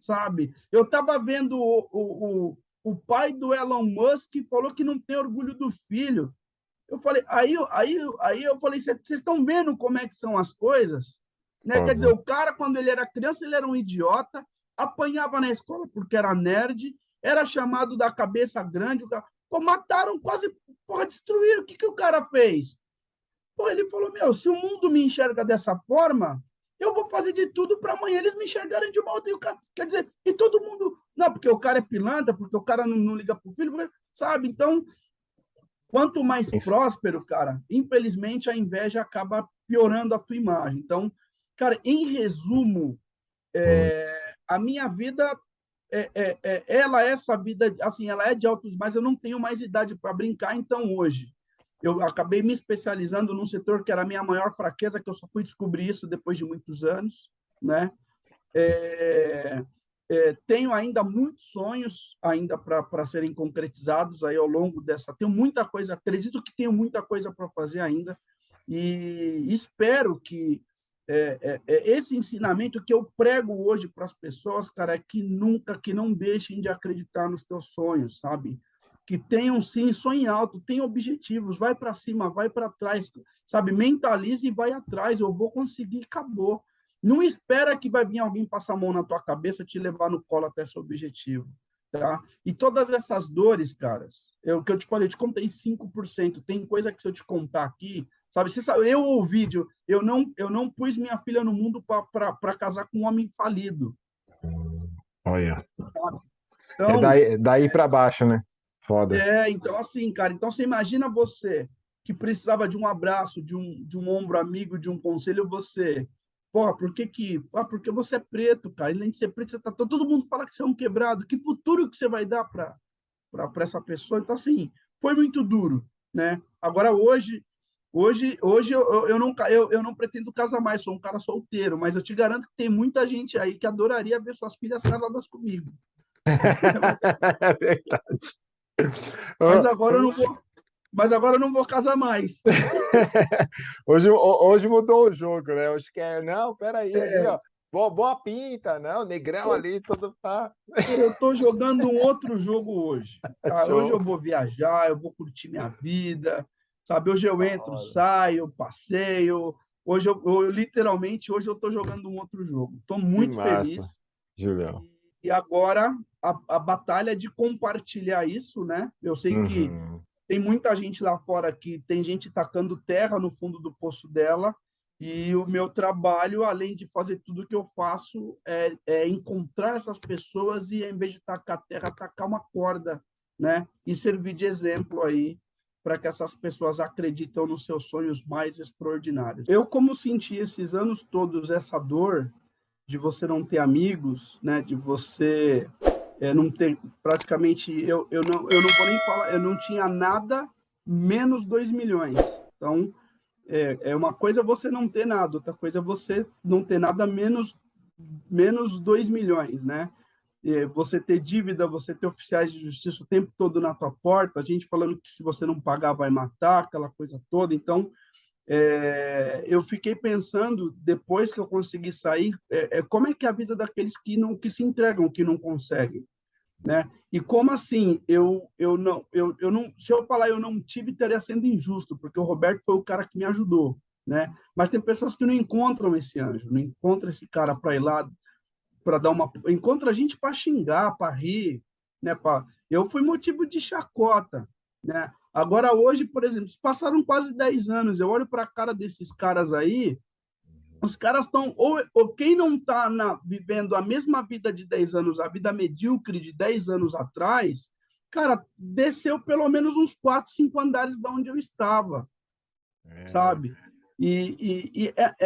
Speaker 2: sabe? Eu estava vendo o pai do Elon Musk falou que não tem orgulho do filho. Eu falei, aí eu falei, vocês estão vendo como é que são as coisas? Né? Quer dizer,
Speaker 1: Óbvio.
Speaker 2: o cara, quando ele era criança, ele era um idiota, apanhava na escola porque era nerd, era chamado da cabeça grande, pô, mataram quase, porra, destruíram. O que o cara fez? Pô, ele falou, meu, se o mundo me enxerga dessa forma, eu vou fazer de tudo para amanhã eles me enxergarem de uma outra. Quer dizer, e todo mundo... Não, porque o cara é pilantra, porque o cara não liga pro filho, sabe? Então, quanto mais próspero, cara, infelizmente a inveja acaba piorando a tua imagem. Então, cara, em resumo,
Speaker 1: Hum,
Speaker 2: a minha vida ela é essa vida, assim, ela é de altos, mas eu não tenho mais idade para brincar. Então, hoje, eu acabei me especializando num setor que era a minha maior fraqueza, que eu só fui descobrir isso depois de muitos anos, né? É, tenho ainda muitos sonhos ainda para serem concretizados aí ao longo dessa. Tenho muita coisa, acredito que tenho muita coisa para fazer ainda e espero que esse ensinamento que eu prego hoje para as pessoas, cara, é que não deixem de acreditar nos teus sonhos, sabe? Que tenham sim, sonhe alto, tenham objetivos, vai para cima, vai para trás, sabe? Mentalize e vai atrás, eu vou conseguir, acabou. Não espera que vai vir alguém passar a mão na tua cabeça, te levar no colo até seu objetivo, tá? E todas essas dores, caras, o que eu te falei, eu te contei 5%. Tem coisa que se eu te contar aqui, sabe? Você sabe, eu ouvi, eu não pus minha filha no mundo para casar com um homem falido.
Speaker 1: olha.
Speaker 2: Sabe?
Speaker 1: É
Speaker 2: Então,
Speaker 1: daí para baixo, né? Foda.
Speaker 2: então assim, cara, então você imagina você que precisava de um abraço, de um ombro amigo, de um conselho, você, porra, porque você é preto, cara, além de ser preto, você tá, todo mundo fala que você é um quebrado, que futuro que você vai dar para essa pessoa? Então, assim, foi muito duro, né? Agora, hoje eu não pretendo casar mais, sou um cara solteiro, mas eu te garanto que tem muita gente aí que adoraria ver suas filhas casadas comigo.
Speaker 1: É verdade.
Speaker 2: Mas agora eu não vou, mas agora eu não vou casar mais.
Speaker 1: Hoje mudou o jogo, né? Hoje quer, não, peraí, ali,
Speaker 2: É,
Speaker 1: ó. Boa pinta, não, negrão ali, todo pá.
Speaker 2: eu estou jogando um outro jogo hoje. Tá? Hoje eu
Speaker 1: Show.
Speaker 2: vou viajar, eu vou curtir minha vida, sabe? Hoje eu
Speaker 1: Da
Speaker 2: entro,
Speaker 1: hora.
Speaker 2: saio, passeio. Hoje literalmente, hoje eu estou jogando um outro jogo. Estou
Speaker 1: Que
Speaker 2: muito
Speaker 1: massa,
Speaker 2: feliz.
Speaker 1: Julião.
Speaker 2: E agora a batalha é de compartilhar isso, né? Eu sei que
Speaker 1: Uhum.
Speaker 2: tem muita gente lá fora que tem gente tacando terra no fundo do poço dela, e o meu trabalho, além de fazer tudo que eu faço, é encontrar essas pessoas e, em vez de tacar terra, tacar uma corda, né? E servir de exemplo aí para que essas pessoas acreditem nos seus sonhos mais extraordinários. Eu, como senti esses anos todos essa dor de você não ter amigos, né? De você não ter praticamente, eu não vou nem falar, eu não tinha nada menos 2 milhões. Então, é uma coisa você não ter nada, outra coisa é você não ter nada menos 2 milhões, né? Você ter dívida, você ter oficiais de justiça o tempo todo na tua porta, a gente falando que se você não pagar vai matar, aquela coisa toda. Então, eu fiquei pensando, depois que eu consegui sair, como é que é a vida daqueles que se entregam, que não conseguem, né? E como assim? Eu não, se eu falar eu não tive, estaria sendo injusto, porque o Roberto foi o cara que me ajudou, né? Mas tem pessoas que não encontram esse anjo, não encontram esse cara para ir lá, para dar uma, encontra a gente para xingar, para rir, né? Eu fui motivo de chacota, né? Agora hoje, por exemplo, passaram quase 10 anos, eu olho para a cara desses caras aí, os caras estão, ou quem não está vivendo a mesma vida de 10 anos, a vida medíocre de 10 anos atrás, cara, desceu pelo menos uns 4, 5 andares de onde eu estava,
Speaker 1: É,
Speaker 2: sabe?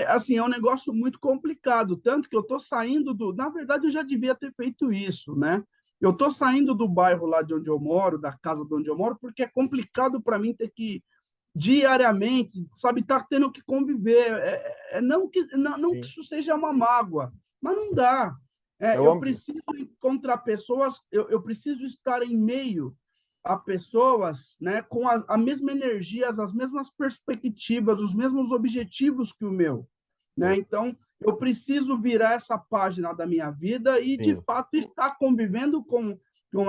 Speaker 2: Assim, é um negócio muito complicado, tanto que eu estou saindo do. Na verdade, eu já devia ter feito isso, né? Eu estou saindo do bairro lá de onde eu moro, da casa de onde eu moro, porque é complicado para mim ter que diariamente, sabe, tá tendo que conviver. Não que
Speaker 1: sim.
Speaker 2: isso seja uma mágoa, mas não dá.
Speaker 1: Eu
Speaker 2: Eu
Speaker 1: amo.
Speaker 2: preciso encontrar pessoas, eu preciso estar em meio a pessoas, né, com a mesma energia, as mesmas perspectivas, os mesmos objetivos que o meu, né? Então, eu preciso virar essa página da minha vida e, de
Speaker 1: Sim.
Speaker 2: fato, estar convivendo com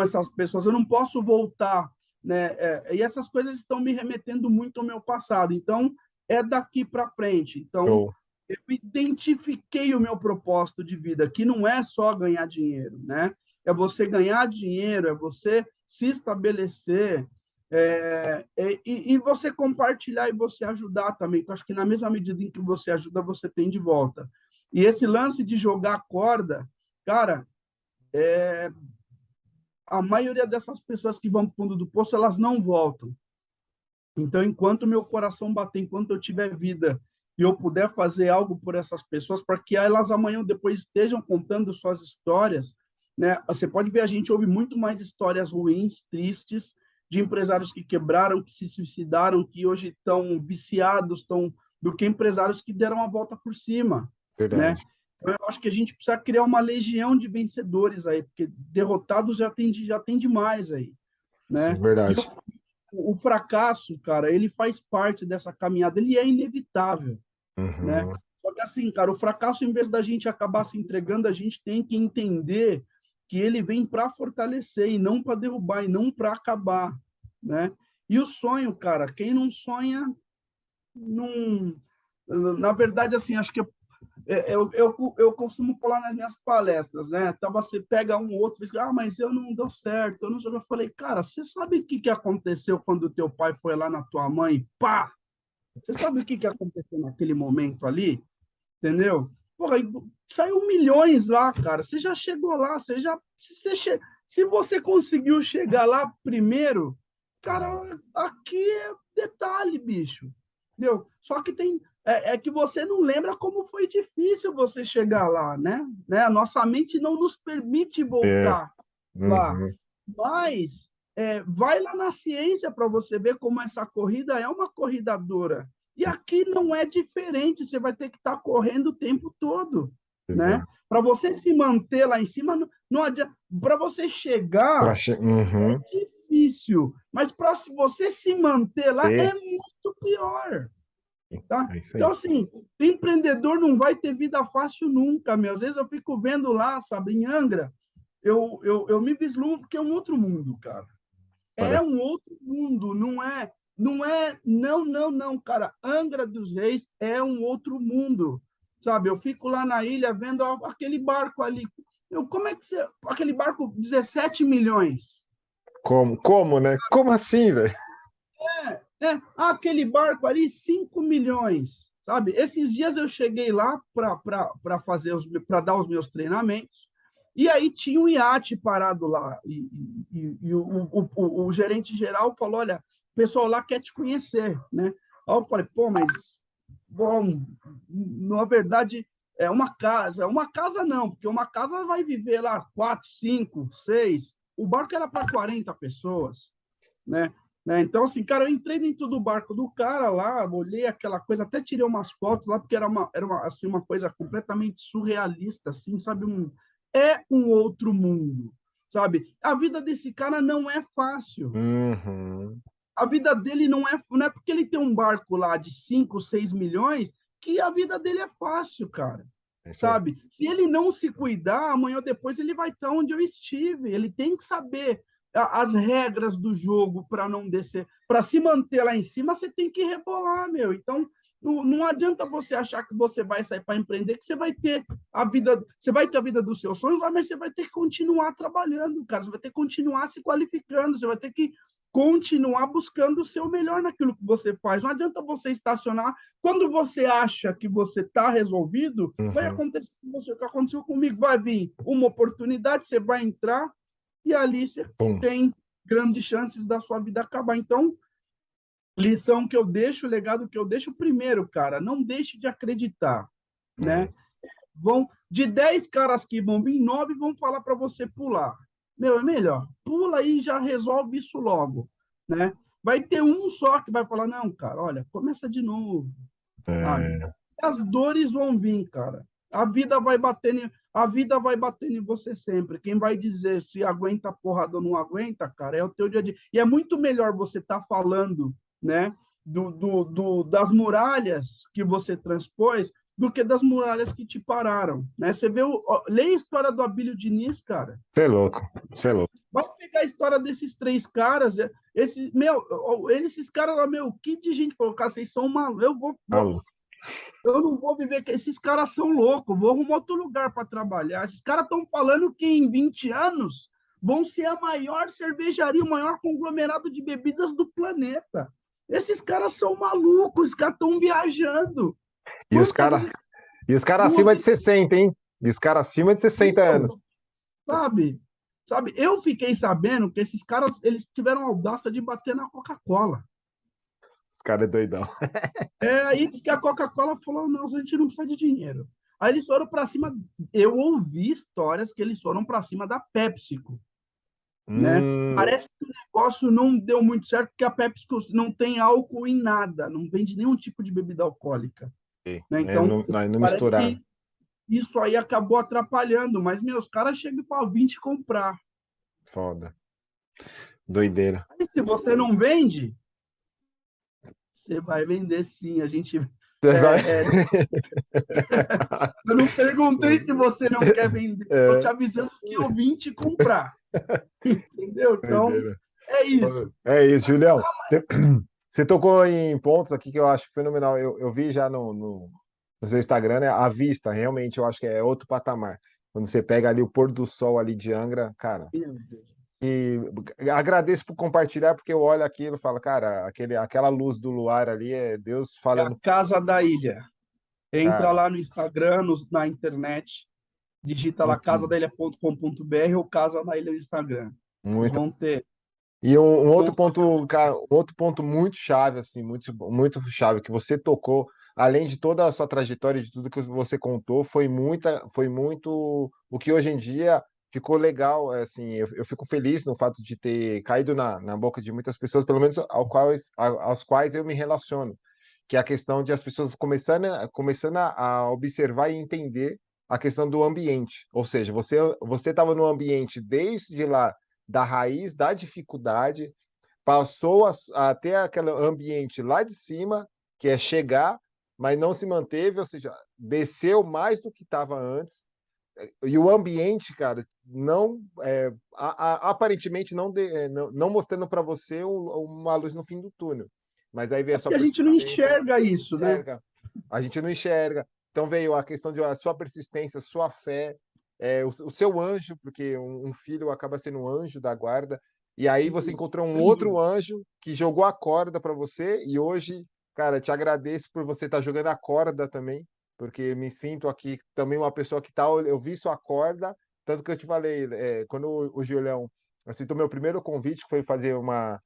Speaker 2: essas pessoas. Eu não posso voltar, né? E essas coisas estão me remetendo muito ao meu passado. Então, é daqui para frente. Então,
Speaker 1: Show.
Speaker 2: eu identifiquei o meu propósito de vida, que não é só ganhar dinheiro, né? É você ganhar dinheiro, é você se estabelecer, e você compartilhar e você ajudar também. Eu acho que na mesma medida em que você ajuda, você tem de volta. E esse lance de jogar corda, cara, a maioria dessas pessoas que vão para o fundo do poço, elas não voltam. Então, enquanto meu coração bater, enquanto eu tiver vida e eu puder fazer algo por essas pessoas, para que elas amanhã ou depois estejam contando suas histórias, né? Você pode ver, a gente ouve muito mais histórias ruins, tristes, de empresários que quebraram, que se suicidaram, que hoje estão viciados, do que empresários que deram a volta por cima, né?
Speaker 1: Verdade.
Speaker 2: Então, eu acho que a gente precisa criar uma legião de vencedores aí, porque derrotados já tem demais aí,
Speaker 1: Sim,
Speaker 2: né? E
Speaker 1: verdade.
Speaker 2: o fracasso, cara, ele faz parte dessa caminhada, ele é inevitável, né?
Speaker 1: Uhum.
Speaker 2: Só que assim, cara, o fracasso, em vez da gente acabar se entregando, a gente tem que entender que ele vem para fortalecer e não para derrubar e não para acabar, né? E o sonho, cara, quem não sonha, não. Na verdade, assim, acho que eu costumo falar nas minhas palestras, né? Então você pega um outro, diz, mas eu não deu certo, eu não sei. Eu falei, cara, você sabe o que aconteceu quando o teu pai foi lá na tua mãe e pá? Você sabe o que aconteceu naquele momento ali? Entendeu? Porra, saiu milhões lá, cara. Você já chegou lá, se você conseguiu chegar lá primeiro, cara, aqui é detalhe, bicho. Entendeu? Só que é que você não lembra como foi difícil você chegar lá, né? A nossa mente não nos permite
Speaker 1: É.
Speaker 2: voltar lá.
Speaker 1: Uhum.
Speaker 2: Mas vai lá na ciência para você ver como essa corrida é uma corrida dura. E aqui não é diferente, você vai ter que estar correndo o tempo todo. né?
Speaker 1: Exato.
Speaker 2: Para você se manter lá em cima, não adianta. Para você chegar,
Speaker 1: Uhum.
Speaker 2: é difícil, mas para você se manter lá é
Speaker 1: Ter,
Speaker 2: muito pior. Tá?
Speaker 1: é isso
Speaker 2: Então,
Speaker 1: aí.
Speaker 2: assim, empreendedor não vai ter vida fácil nunca, meu. Às vezes eu fico vendo lá, sabe, em Angra, eu me vislumbro que é um outro mundo, cara. É
Speaker 1: Parece.
Speaker 2: um outro mundo, não, cara. Angra dos Reis é um outro mundo, sabe? Eu fico lá na ilha vendo aquele barco ali. Como é que você. Aquele barco, 17 milhões.
Speaker 1: Como, né? Como assim, velho?
Speaker 2: Aquele barco ali, 5 milhões, sabe? Esses dias eu cheguei lá para fazer para dar os meus treinamentos, e aí tinha um iate parado lá, e o gerente geral falou: olha, o pessoal lá quer te conhecer, né? Aí eu falei: pô, mas, bom, na verdade, é uma casa não, porque uma casa vai viver lá 4, 5, 6, o barco era para 40 pessoas, né? Então, assim, cara, eu entrei dentro do barco do cara lá, olhei aquela coisa, até tirei umas fotos lá, porque assim, uma coisa completamente surrealista, assim, sabe? É um outro mundo, sabe? A vida desse cara não é fácil.
Speaker 1: Uhum.
Speaker 2: A vida dele não é porque ele tem um barco lá de 5, 6 milhões que a vida dele é fácil, cara.
Speaker 1: É isso aí.
Speaker 2: Sabe? Se ele não se cuidar, amanhã ou depois ele vai estar onde eu estive. Ele tem que saber as regras do jogo para não descer. Para se manter lá em cima, você tem que rebolar, meu. Então, não adianta você achar que você vai sair para empreender, que você vai ter a vida, você vai ter a vida dos seus sonhos, mas você vai ter que continuar trabalhando, cara. Você vai ter que continuar se qualificando, você vai ter que continuar buscando o seu melhor naquilo que você faz. Não adianta você estacionar. Quando você acha que você está resolvido, vai
Speaker 1: Uhum.
Speaker 2: acontecer com você o que aconteceu comigo. Vai vir uma oportunidade, você vai entrar e ali você
Speaker 1: Pum.
Speaker 2: tem grandes chances da sua vida acabar. Então, lição que eu deixo, legado que eu deixo, primeiro, cara, não deixe de acreditar, né?
Speaker 1: Uhum.
Speaker 2: De 10 caras que vão vir, 9 vão falar para você pular. Meu, é melhor. Pula aí e já resolve isso logo, né? Vai ter um só que vai falar, não, cara, olha, começa de novo, sabe?
Speaker 1: É,
Speaker 2: As dores vão vir, cara. A vida vai batendo em você sempre. Quem vai dizer se aguenta a porrada ou não aguenta, cara, é o teu dia a dia. E é muito melhor você estar falando, né, das muralhas que você transpôs do que das muralhas que te pararam, né? Você vê, lê a história do Abílio Diniz, cara.
Speaker 1: você é louco. Você é louco.
Speaker 2: Vai pegar a história desses três caras, esses caras lá, meu, que de gente falou, cara, vocês são malucos,
Speaker 1: Alô.
Speaker 2: eu não vou viver, esses caras são loucos, vou arrumar outro lugar para trabalhar. Esses caras estão falando que em 20 anos vão ser a maior cervejaria, o maior conglomerado de bebidas do planeta. Esses caras são malucos, os caras estão viajando.
Speaker 1: E os
Speaker 2: Quantas
Speaker 1: caras
Speaker 2: vezes
Speaker 1: e os cara
Speaker 2: não
Speaker 1: acima de 60, hein? E os caras acima de 60 anos.
Speaker 2: aconteceu, sabe? Sabe? Eu fiquei sabendo que esses caras, eles tiveram a audácia de bater na Coca-Cola.
Speaker 1: Os caras é doidão.
Speaker 2: Aí diz que a Coca-Cola falou, não, a gente não precisa de dinheiro. Aí eles foram para cima. Eu ouvi histórias que eles foram para cima da PepsiCo, né?
Speaker 1: Hum,
Speaker 2: Parece que o negócio não deu muito certo, porque a PepsiCo não tem álcool em nada, não vende nenhum tipo de bebida alcoólica, né? Então,
Speaker 1: não
Speaker 2: parece
Speaker 1: misturaram.
Speaker 2: que isso aí acabou atrapalhando, mas, meus caras chegam para 20 comprar.
Speaker 1: Foda. Doideira.
Speaker 2: Aí, se você não vende, você vai vender sim. A gente.
Speaker 1: Vai.
Speaker 2: É, é, eu não perguntei se você não quer vender, estou te
Speaker 1: É,
Speaker 2: avisando que eu vim te comprar. Entendeu? Então,
Speaker 1: doideira.
Speaker 2: é isso.
Speaker 1: É isso, Julião. Você tocou em pontos aqui que eu acho fenomenal. Eu vi já no seu Instagram, né? A vista, realmente, eu acho que é outro patamar. Quando você pega ali o pôr do sol ali de Angra, cara.
Speaker 2: Meu Deus.
Speaker 1: E agradeço por compartilhar, porque eu olho aquilo e falo, cara, aquela luz do luar ali é Deus
Speaker 2: É a
Speaker 1: falando,
Speaker 2: Casa da Ilha. Entra
Speaker 1: cara,
Speaker 2: lá no Instagram, na internet, digita lá
Speaker 1: muito,
Speaker 2: casadilha.com.br ou Casa da Ilha no Instagram. Vocês
Speaker 1: muito.
Speaker 2: vão ter.
Speaker 1: E um outro
Speaker 2: Vão
Speaker 1: ponto, cara, um outro ponto muito chave, assim, muito chave, que você tocou, além de toda a sua trajetória, de tudo que você contou, foi muito o que hoje em dia ficou legal, assim, eu fico feliz no fato de ter caído na boca de muitas pessoas, pelo menos aos quais eu me relaciono, que é a questão de as pessoas começando a observar e entender a questão do ambiente. Ou seja, você estava no ambiente desde lá da raiz, da dificuldade, passou a ter aquele ambiente lá de cima, que é chegar, mas não se manteve, ou seja, desceu mais do que estava antes. E o ambiente, cara, não aparentemente não mostrando para você uma luz no fim do túnel. Mas aí veio
Speaker 2: É
Speaker 1: a sua
Speaker 2: porque a gente não
Speaker 1: persistência,
Speaker 2: enxerga isso, né?
Speaker 1: enxerga. A gente não enxerga. Então veio a questão de a sua persistência, sua fé, o seu anjo, porque um filho acaba sendo um anjo da guarda. E aí você encontrou um
Speaker 2: Sem
Speaker 1: outro
Speaker 2: dúvida.
Speaker 1: anjo que jogou a corda para você. E hoje, cara, te agradeço por você estar jogando a corda também, porque me sinto aqui também uma pessoa que tá. Eu vi sua corda, tanto que eu te falei, quando o Julião aceitou meu primeiro convite, que foi fazer uma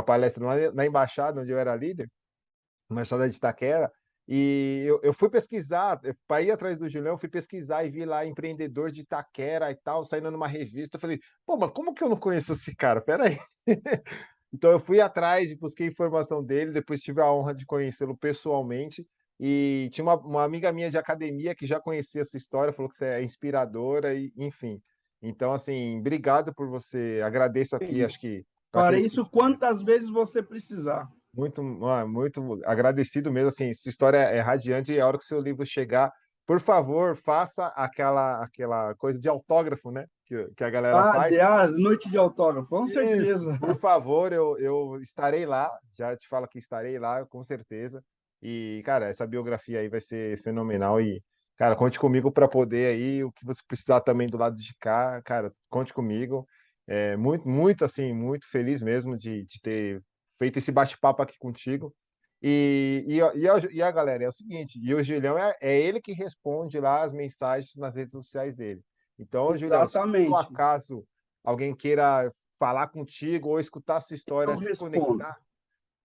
Speaker 1: palestra lá na embaixada, onde eu era líder, na embaixada de Itaquera, e eu fui pesquisar, para ir atrás do Julião, eu fui pesquisar e vi lá empreendedor de Itaquera e tal, saindo numa revista. Eu falei, pô, mas como que eu não conheço esse cara? Peraí. Então eu fui atrás e busquei informação dele, depois tive a honra de conhecê-lo pessoalmente. E tinha uma amiga minha de academia que já conhecia a sua história, falou que você é inspiradora, e enfim. Então, assim, obrigado por você. Agradeço
Speaker 2: É
Speaker 1: aqui, acho
Speaker 2: isso.
Speaker 1: que para
Speaker 2: Farei
Speaker 1: aqueles que
Speaker 2: isso
Speaker 1: te conhecem.
Speaker 2: quantas vezes você precisar.
Speaker 1: Muito agradecido mesmo, assim, sua história é radiante e a hora que o seu livro chegar, por favor, faça aquela coisa de autógrafo, né, que a galera
Speaker 2: Ah,
Speaker 1: faz.
Speaker 2: noite de autógrafo, com
Speaker 1: Isso,
Speaker 2: certeza.
Speaker 1: por favor, eu estarei lá, já te falo que estarei lá, com certeza. E, cara, essa biografia aí vai ser fenomenal e, cara, conte comigo para poder aí, o que você precisar também do lado de cá, cara, conte comigo. Muito, assim, muito feliz mesmo de ter feito esse bate-papo aqui contigo. E a galera, é o seguinte, e o Julião é ele que responde lá as mensagens nas redes sociais dele. Então, Julião, se por um
Speaker 2: Exatamente.
Speaker 1: acaso alguém queira falar contigo ou escutar a sua história,
Speaker 2: Eu
Speaker 1: se
Speaker 2: respondo.
Speaker 1: conectar,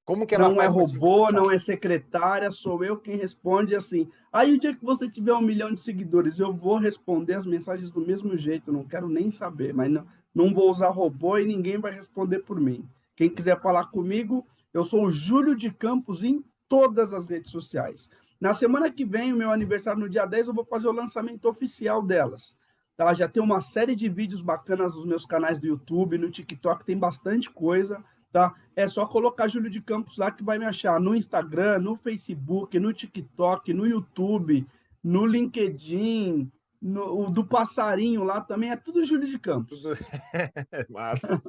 Speaker 1: como que ela
Speaker 2: Não é
Speaker 1: faz para te
Speaker 2: robô,
Speaker 1: encontrar?
Speaker 2: não é secretária, sou eu quem responde assim. Aí o dia que você tiver 1 milhão de seguidores, eu vou responder as mensagens do mesmo jeito, não quero nem saber, mas não vou usar robô e ninguém vai responder por mim. Quem quiser falar comigo, eu sou o Júlio de Campos em todas as redes sociais. Na semana que vem, o meu aniversário, no dia 10, eu vou fazer o lançamento oficial delas. Tá? Já tem uma série de vídeos bacanas nos meus canais do YouTube, no TikTok, tem bastante coisa. Tá? É só colocar Júlio de Campos lá que vai me achar no Instagram, no Facebook, no TikTok, no YouTube, no LinkedIn, o do passarinho lá também, é tudo Júlio de
Speaker 1: Tudo
Speaker 2: Campos.
Speaker 1: massa.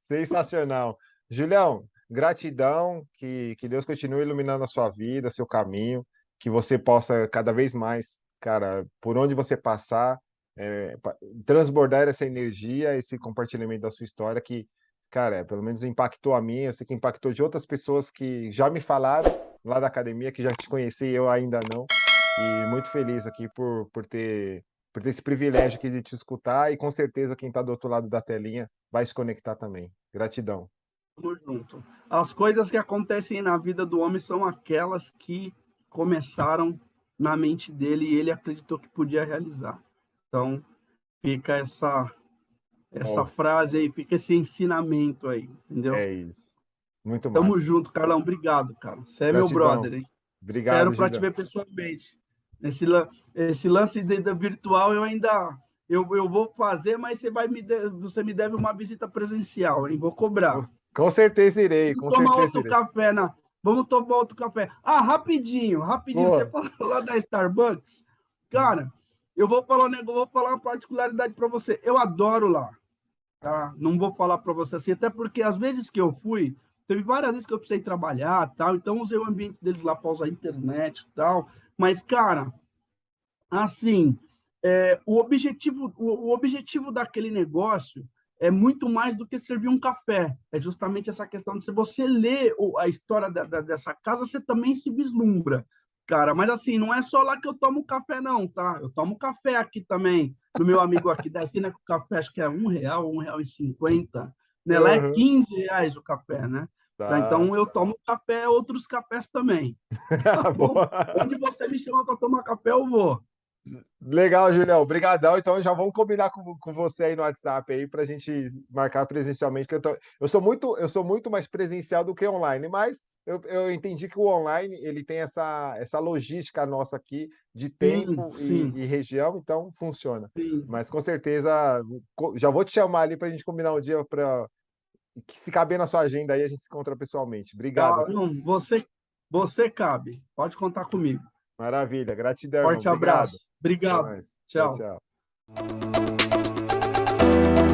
Speaker 1: Sensacional. Julião, gratidão, que Deus continue iluminando a sua vida, seu caminho, que você possa cada vez mais, cara, por onde você passar, transbordar essa energia, esse compartilhamento da sua história que, cara, pelo menos impactou a mim, eu sei que impactou de outras pessoas que já me falaram lá da academia, que já te conheci, eu ainda não, e muito feliz aqui por ter esse privilégio aqui de te escutar e com certeza quem está do outro lado da telinha vai se conectar também. Gratidão.
Speaker 2: Tamo junto. As coisas que acontecem na vida do homem são aquelas que começaram na mente dele e ele acreditou que podia realizar. Então, fica essa
Speaker 1: Oh,
Speaker 2: frase aí, fica esse ensinamento aí, entendeu?
Speaker 1: é isso. Muito
Speaker 2: Tamo
Speaker 1: massa.
Speaker 2: junto, Carlão. Obrigado, cara. Você é meu
Speaker 1: Gratidão.
Speaker 2: brother, hein?
Speaker 1: Obrigado,
Speaker 2: Espero para te
Speaker 1: Julião.
Speaker 2: ver pessoalmente. Esse lance da virtual eu ainda eu vou fazer, mas você me deve uma visita presencial, hein? Vou cobrar.
Speaker 1: Com certeza irei,
Speaker 2: Vamos
Speaker 1: com
Speaker 2: tomar
Speaker 1: certeza
Speaker 2: outro
Speaker 1: irei.
Speaker 2: café na. Vamos tomar outro café. Ah, rapidinho, rapidinho. Você
Speaker 1: Pô,
Speaker 2: falou lá da Starbucks. Cara, eu vou falar um negócio, vou falar uma particularidade para você. Eu adoro lá, tá? Não vou falar para você assim, até porque às vezes que eu fui, teve várias vezes que eu precisei trabalhar, tal, então usei o ambiente deles lá para usar a internet e tal, mas, cara, assim, o objetivo daquele negócio é muito mais do que servir um café. É justamente essa questão de se você lê a história dessa casa, você também se vislumbra, cara. Mas assim, não é só lá que eu tomo café, não, tá? Eu tomo café aqui também, no meu amigo aqui da esquina, que o café acho que é R$ 1, R$ 1,50. Né? Lá é
Speaker 1: uhum.
Speaker 2: R$ 15 o café, né? Tá,
Speaker 1: Tá.
Speaker 2: então eu tomo café, outros cafés também. Tá bom?
Speaker 1: Boa.
Speaker 2: Onde você me chama para tomar café, eu vou.
Speaker 1: Legal, Julião. Obrigadão. Então já vamos combinar com você aí no WhatsApp aí para a gente marcar presencialmente, que eu sou muito mais presencial do que online, mas eu entendi que o online ele tem essa logística nossa aqui de
Speaker 2: Sim,
Speaker 1: tempo
Speaker 2: sim,
Speaker 1: e região, então funciona.
Speaker 2: sim.
Speaker 1: Mas com certeza já vou te chamar ali para a gente combinar um dia para que se caber na sua agenda aí a gente se encontra pessoalmente. Obrigado.
Speaker 2: Ah, não, você cabe. Pode contar comigo.
Speaker 1: Maravilha. Gratidão, irmão.
Speaker 2: Forte
Speaker 1: Obrigado.
Speaker 2: abraço.
Speaker 1: Até
Speaker 2: Obrigado.
Speaker 1: mais. Tchau,
Speaker 2: Tchau.
Speaker 1: tchau.